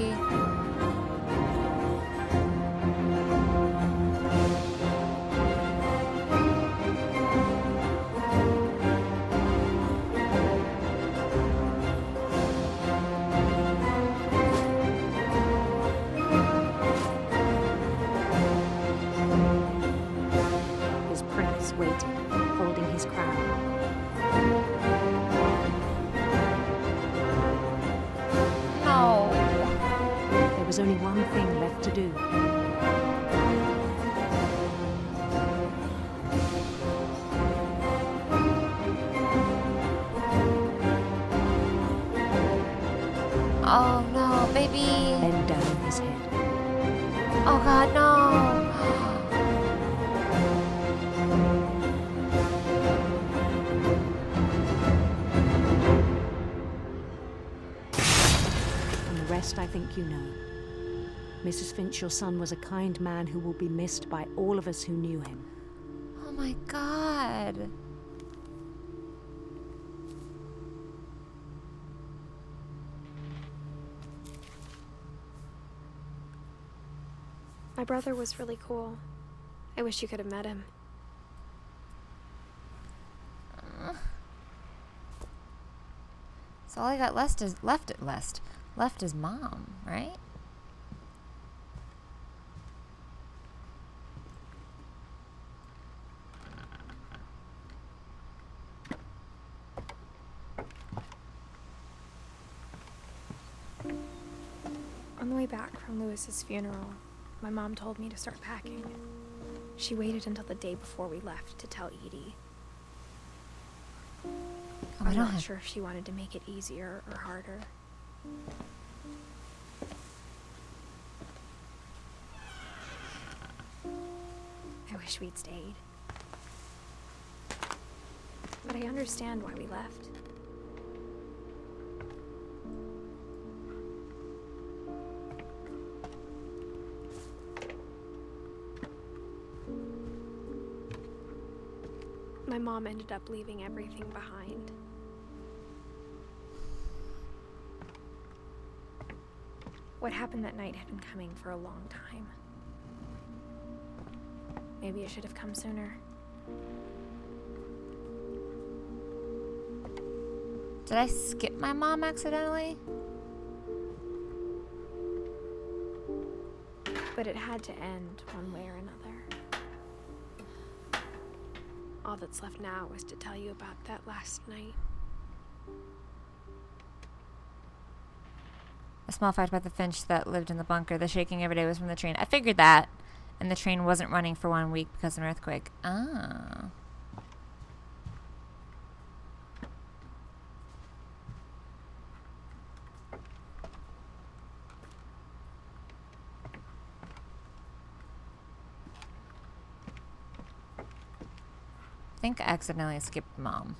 His prince waited, holding his crown. No. There was only one thing left to do. Oh no, baby. Bend down his head. Oh god, no. And the rest I think you know. Mrs. Finch, your son was a kind man who will be missed by all of us who knew him. Oh my god. My brother was really cool. I wish you could have met him. So all I got left is mom, right? On the way back from Lewis's funeral, my mom told me to start packing. She waited until the day before we left to tell Edie. Oh, I'm not sure if she wanted to make it easier or harder. I wish we'd stayed. But I understand why we left. My mom ended up leaving everything behind. What happened that night had been coming for a long time. Maybe it should have come sooner. Did I skip my mom accidentally? But it had to end one way or another. All that's left now is to tell you about that last night. A small fact about the Finch that lived in the bunker. The shaking every day was from the train. I figured that. And the train wasn't running for 1 week because of an earthquake. Ah. think I accidentally skipped Mom.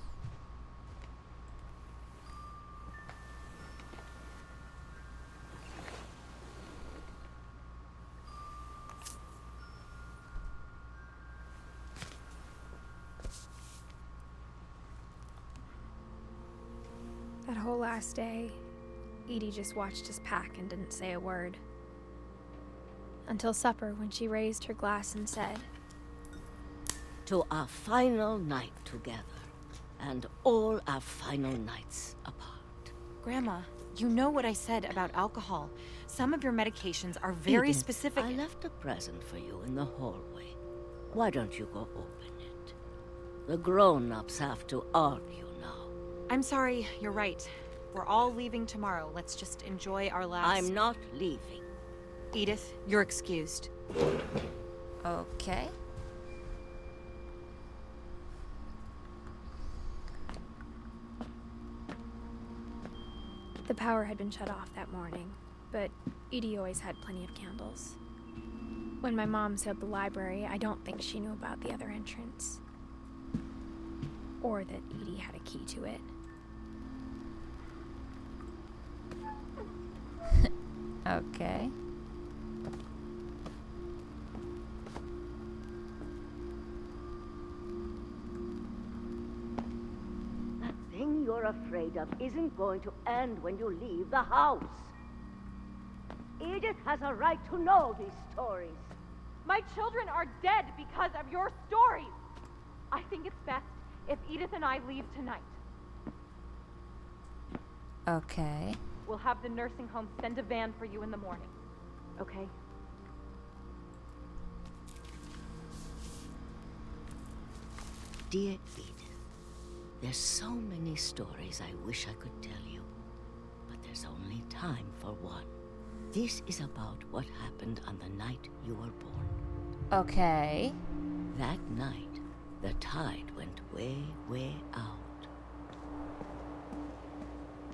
That whole last day, Edie just watched us pack and didn't say a word. Until supper, when she raised her glass and said, "To our final night together, and all our final nights apart." Grandma, you know what I said about alcohol. Some of your medications are very Edith, specific. I left a present for you in the hallway. Why don't you go open it? The grown-ups have to argue now. I'm sorry, you're right. We're all leaving tomorrow. Let's just enjoy our last... I'm not leaving. Edith, you're excused. Okay. The power had been shut off that morning, but Edie always had plenty of candles. When my mom sailed the library, I don't think she knew about the other entrance. Or that Edie had a key to it. Okay. That thing you're afraid of isn't going to end when you leave the house. Edith has a right to know these stories. My children are dead because of your stories. I think it's best if Edith and I leave tonight. Okay. We'll have the nursing home send a van for you in the morning. Okay? Dear Edith, there's so many stories I wish I could tell you, but there's only time for one. This is about what happened on the night you were born. Okay. That night, the tide went way, way out.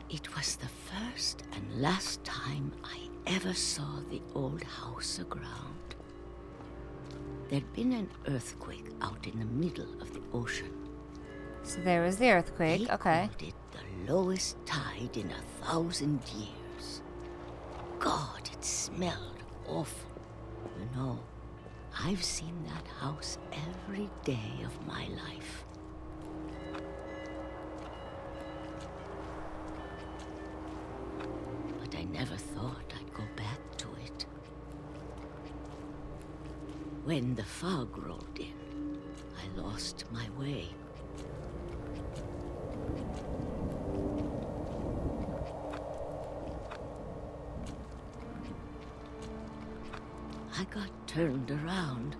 It was the first and last time I ever saw the old house aground. There'd been an earthquake out in the middle of the ocean. So there was the earthquake. They Okay. called it the lowest tide in 1,000 years. God, it smelled awful. You know, I've seen that house every day of my life. But I never thought I'd go back to it. When the fog rolled in, I lost my way. I got turned around.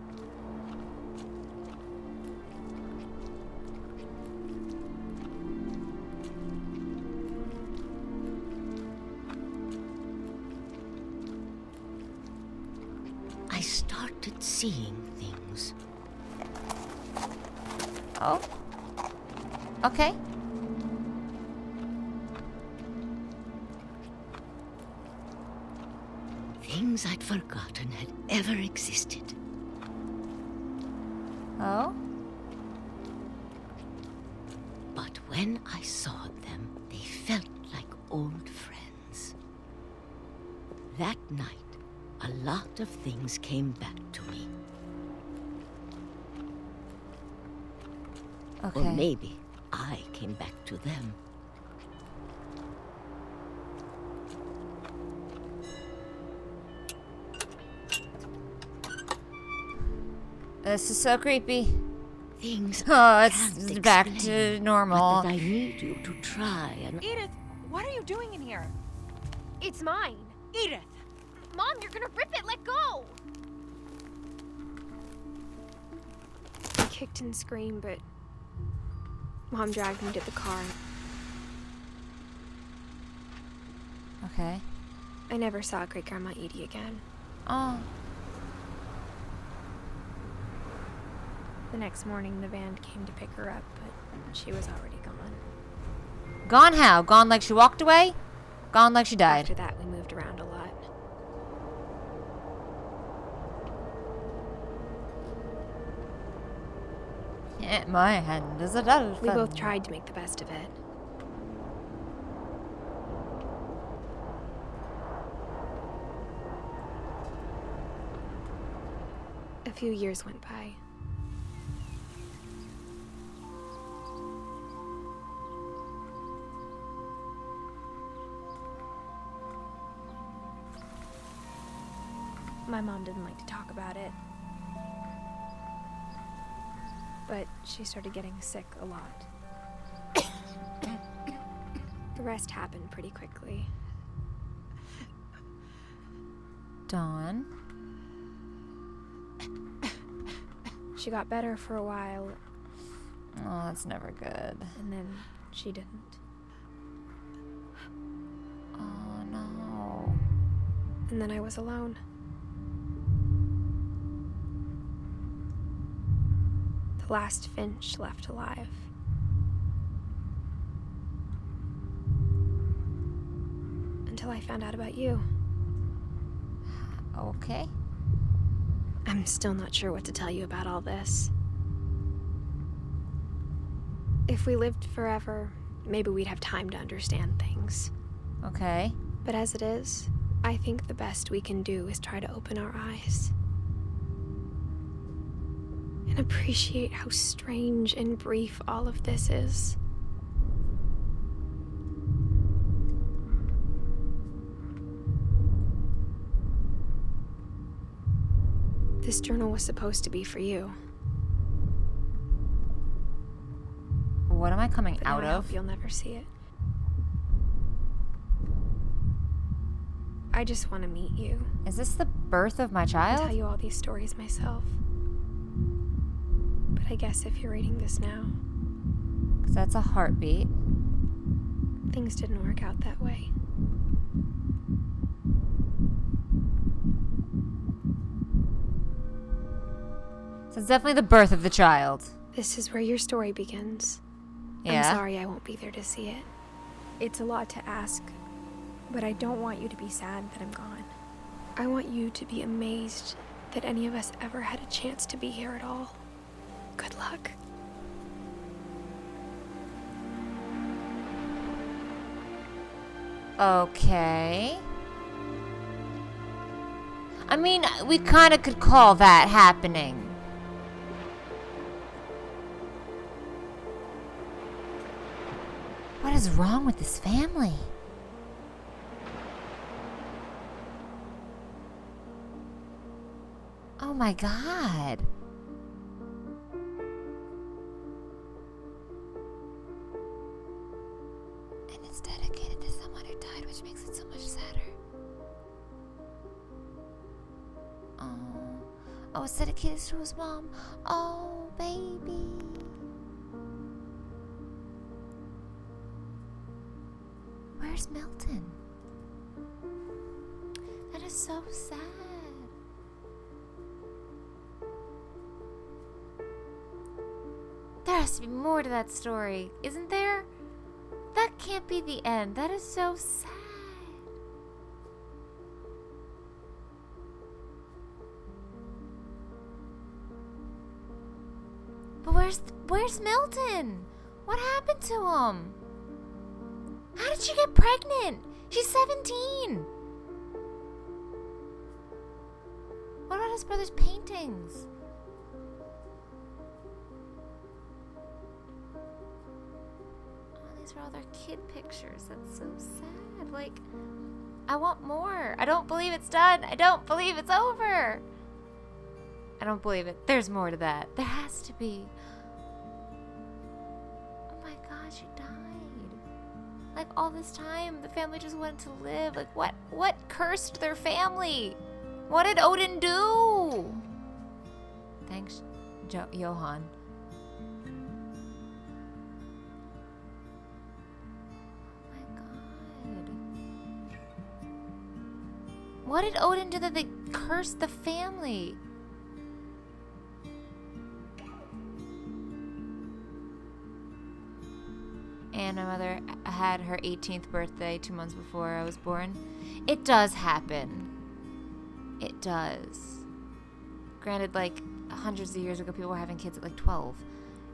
I started seeing things. Oh. Okay. Things I'd forgotten had ever existed. Oh? But when I saw them, they felt like old friends. That night, a lot of things came back to me. Okay. Or maybe I came back to them. This is so creepy. Things Oh, it's can't back explain, to normal. but that I need you to try and... Edith, what are you doing in here? It's mine. Edith! Mom, you're gonna rip it. Let go. I kicked and screamed, but Mom dragged me to the car. Okay. I never saw Great Grandma Edie again. Oh. The next morning, the van came to pick her up, but she was already gone. Gone how? Gone like she walked away? Gone like she died? After that, we moved around a lot. My hand is a dolphin. We both tried to make the best of it. A few years went by. My mom didn't like to talk about it. But she started getting sick a lot. The rest happened pretty quickly. Dawn? She got better for a while. Oh, that's never good. And then she didn't. Oh, no. And then I was alone. The last Finch left alive. Until I found out about you. Okay. I'm still not sure what to tell you about all this. If we lived forever, maybe we'd have time to understand things. Okay. But as it is, I think the best we can do is try to open our eyes. And appreciate how strange and brief all of this is. This journal was supposed to be for you. What am I coming But out now I of? hope you'll never see it. I just want to meet you. Is this the birth of my And child? tell you all these stories myself. But I guess if you're reading this now, 'Cause that's a heartbeat. things didn't work out that way. So it's definitely the birth of the child. This is where your story begins. Yeah. I'm sorry I won't be there to see it. It's a lot to ask, but I don't want you to be sad that I'm gone. I want you to be amazed that any of us ever had a chance to be here at all. Good luck. Okay. I mean, we kind of could call that happening. What is wrong with this family? Oh my god. And it's dedicated to someone who died, which makes it so much sadder. Oh, it's dedicated to his mom. Oh, baby. Where's Milton? That is so sad. There has to be more to that story, isn't there? That can't be the end. That is so sad. But where's Milton? What happened to him? How did she get pregnant? She's 17. What about his brother's paintings? Oh, these are all their kid pictures. That's so sad. Like, I want more. I don't believe it's done. I don't believe it's over. I don't believe it. There's more to that. There has to be. Oh my god, she died. Like, all this time, the family just wanted to live. Like, what cursed their family? What did Odin do? Thanks, Johan. Oh my god. What did Odin do that they cursed the family? And my mother had her 18th birthday 2 months before I was born. It does happen. It does. Granted, like, hundreds of years ago, people were having kids at, like, 12.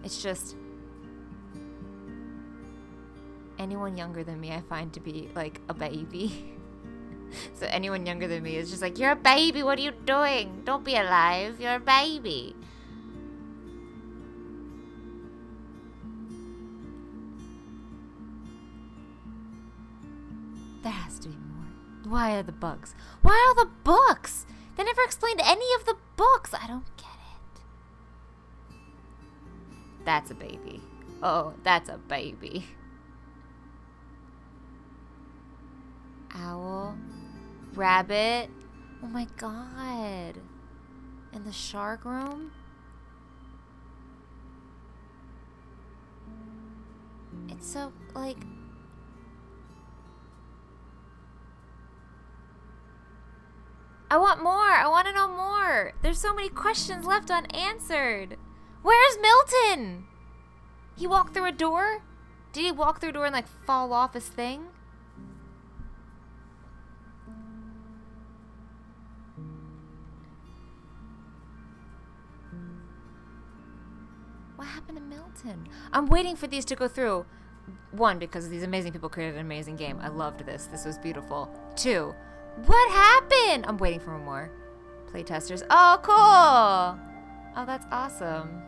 It's just anyone younger than me I find to be like a baby. So anyone younger than me is just like, you're a baby, what are you doing? Don't be alive, you're a baby. There has to be more. Why are the bugs? Why are all the books? They never explained any of the books. I don't get it. That's a baby. Oh, that's a baby. Owl. Rabbit. Oh my god. In the shark room? It's so, like... I want more. I want to know more. There's so many questions left unanswered. Where's Milton? He walked through a door? Did he walk through a door and like fall off his thing? What happened to Milton? I'm waiting for these to go through. One, because these amazing people created an amazing game. I loved this. This was beautiful. Two, what happened? I'm waiting for more. Playtesters. Oh, cool. Oh, that's awesome.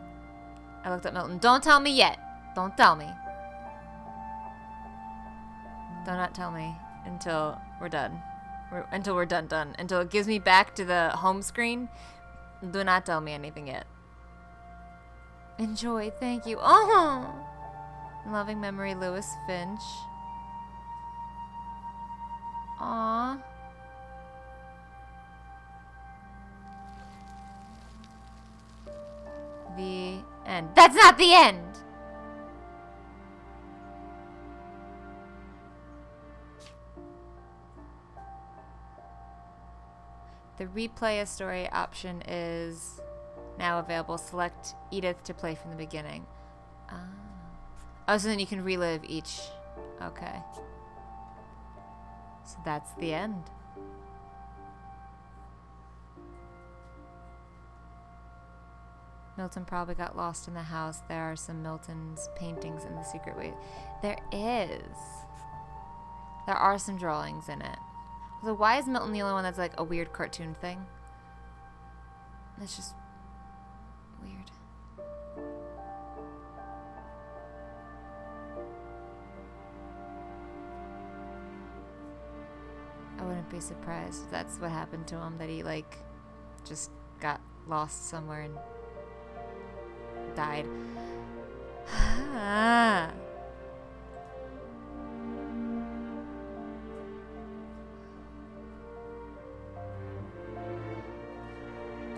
I looked up Milton. Don't tell me yet. Don't tell me. Do not tell me until we're done. Until we're done. Until it gives me back to the home screen. Do not tell me anything yet. Enjoy. Thank you. Oh! Loving memory, Lewis Finch. Aww. The end. That's not the end! The replay a story option is now available. Select Edith to play from the beginning. Oh, so then you can relive each. Okay. So that's the end. Milton probably got lost in the house. There are some Milton's paintings in the secret way. There is. There are some drawings in it. So why is Milton the only one that's like a weird cartoon thing? That's just weird. I wouldn't be surprised if that's what happened to him, that he like just got lost somewhere and died.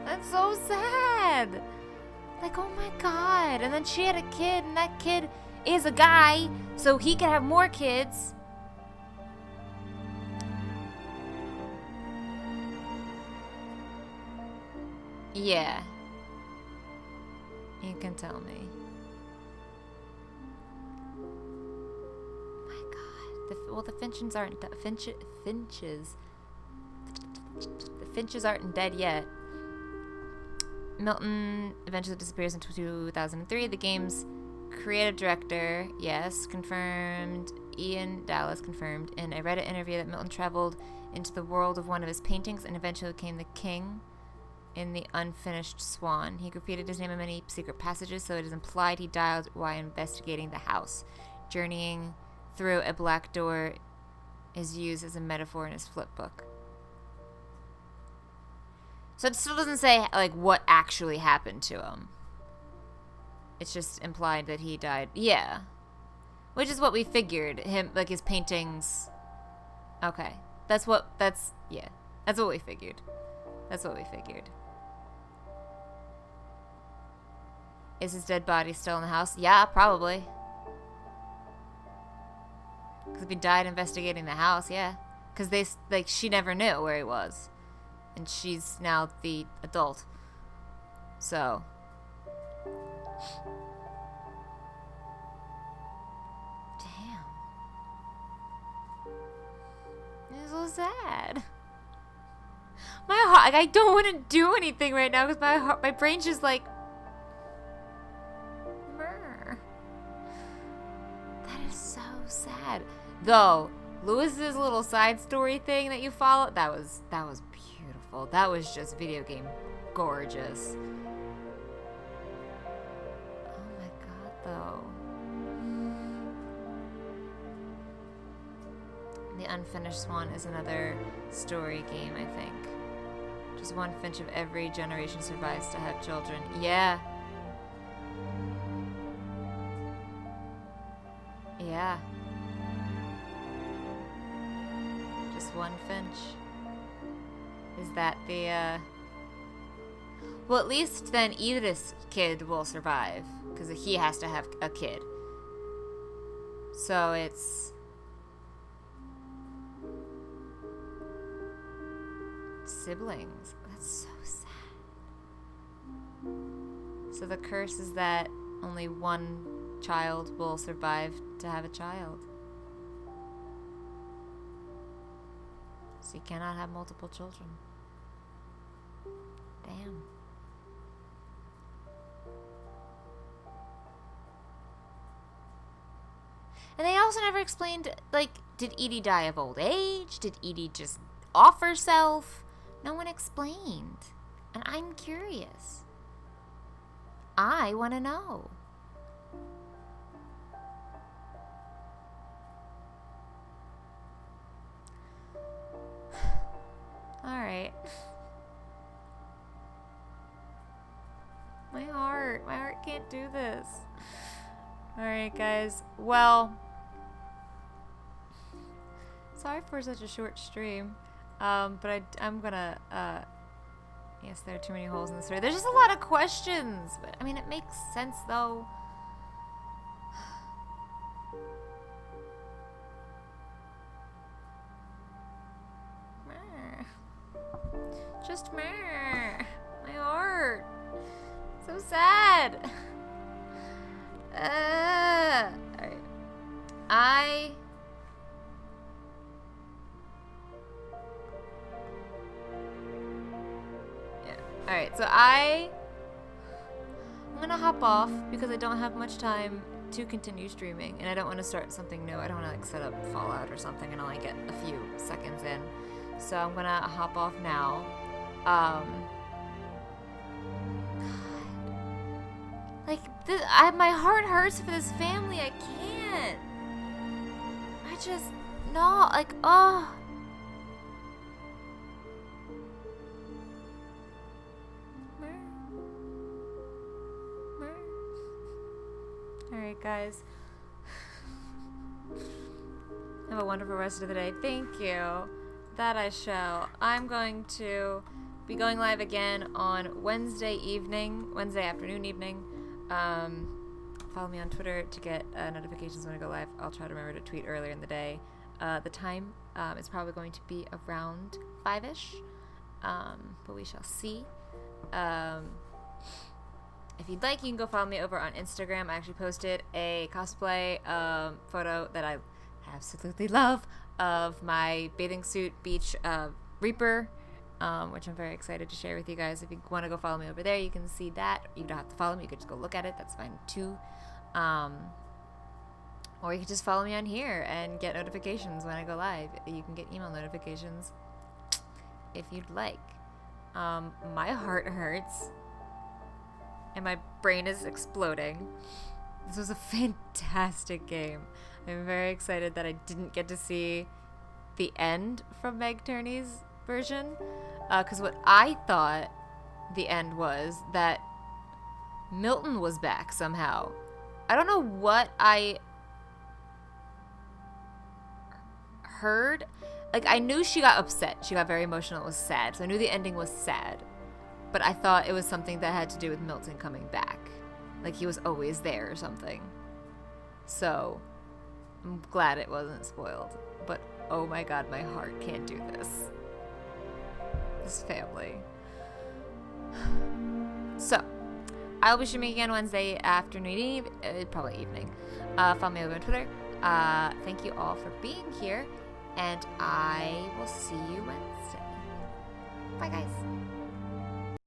That's so sad. Like, oh my god. And then she had a kid, and that kid is a guy, so he can have more kids. Yeah. You can tell me. My god. The Finches aren't Finches. The Finches aren't dead yet. Milton eventually disappears in 2003. The game's creative director, yes, confirmed. Ian Dallas confirmed in a Reddit interview that Milton traveled into the world of one of his paintings and eventually became the king in the unfinished Swan. He repeated his name in many secret passages, so it is implied he died while investigating the house. Journeying through a black door is used as a metaphor in his flip book. So it still doesn't say like what actually happened to him. It's just implied that he died. Yeah. Which is what we figured. Him, like his paintings. Okay. That's what we figured. That's what we figured. Is his dead body still in the house? Yeah, probably. Because if he died investigating the house, yeah. Because she never knew where he was. And she's now the adult. So. Damn. It's so sad. My heart, like, I don't want to do anything right now because my brain's just like, murder. is so sad. Though, Lewis's little side story thing that you followed, that was beautiful. That was just video game gorgeous. Oh my god, though. The Unfinished Swan is another story game, I think. Just one Finch of every generation survives to have children. Yeah. Yeah. Just one Finch. Is that the, Well, at least then Edith's kid will survive, because he has to have a kid. So it's... siblings. That's so sad. So the curse is that only one child will survive to have a child. So you cannot have multiple children. Damn. And they also never explained, like, did Edie die of old age? Did Edie just off herself? No one explained. And I'm curious. I want to know. Alright. My heart can't do this. Alright, guys. Well, sorry for such a short stream. But I'm gonna, yes, there are too many holes in the story. There's just a lot of questions, but I mean, it makes sense though. Just my heart. So sad. Alright. Alright, so I'm gonna hop off because I don't have much time to continue streaming, and I don't want to start something new. I don't want to like set up Fallout or something and only get a few seconds in. So I'm gonna hop off now. My heart hurts for this family. I can't. I just no, like, oh. Alright, guys. Have a wonderful rest of the day. Thank you. That I shall. I'm going to be going live again on Wednesday afternoon evening. Follow me on Twitter to get notifications when I go live. I'll try to remember to tweet earlier in the day. The time is probably going to be around 5-ish, but we shall see. If you'd like, you can go follow me over on Instagram. I actually posted a cosplay photo that I absolutely love of my bathing suit beach Reaper, which I'm very excited to share with you guys. If you want to go follow me over there, you can see that. You don't have to follow me. You could just go look at it. That's fine too. Or you can just follow me on here and get notifications when I go live. You can get email notifications if you'd like. My heart hurts and my brain is exploding. This was a fantastic game. I'm very excited that I didn't get to see the end from Meg Turney's version, because what I thought the end was that Milton was back somehow. I don't know what I heard. Like, I knew she got upset. She got very emotional. It was sad. So I knew the ending was sad. But I thought it was something that had to do with Milton coming back. Like, he was always there or something. So I'm glad it wasn't spoiled. But oh my god, my heart can't do this. This family. So, I'll be streaming again Wednesday afternoon, probably evening. Follow me over on Twitter. Thank you all for being here, and I will see you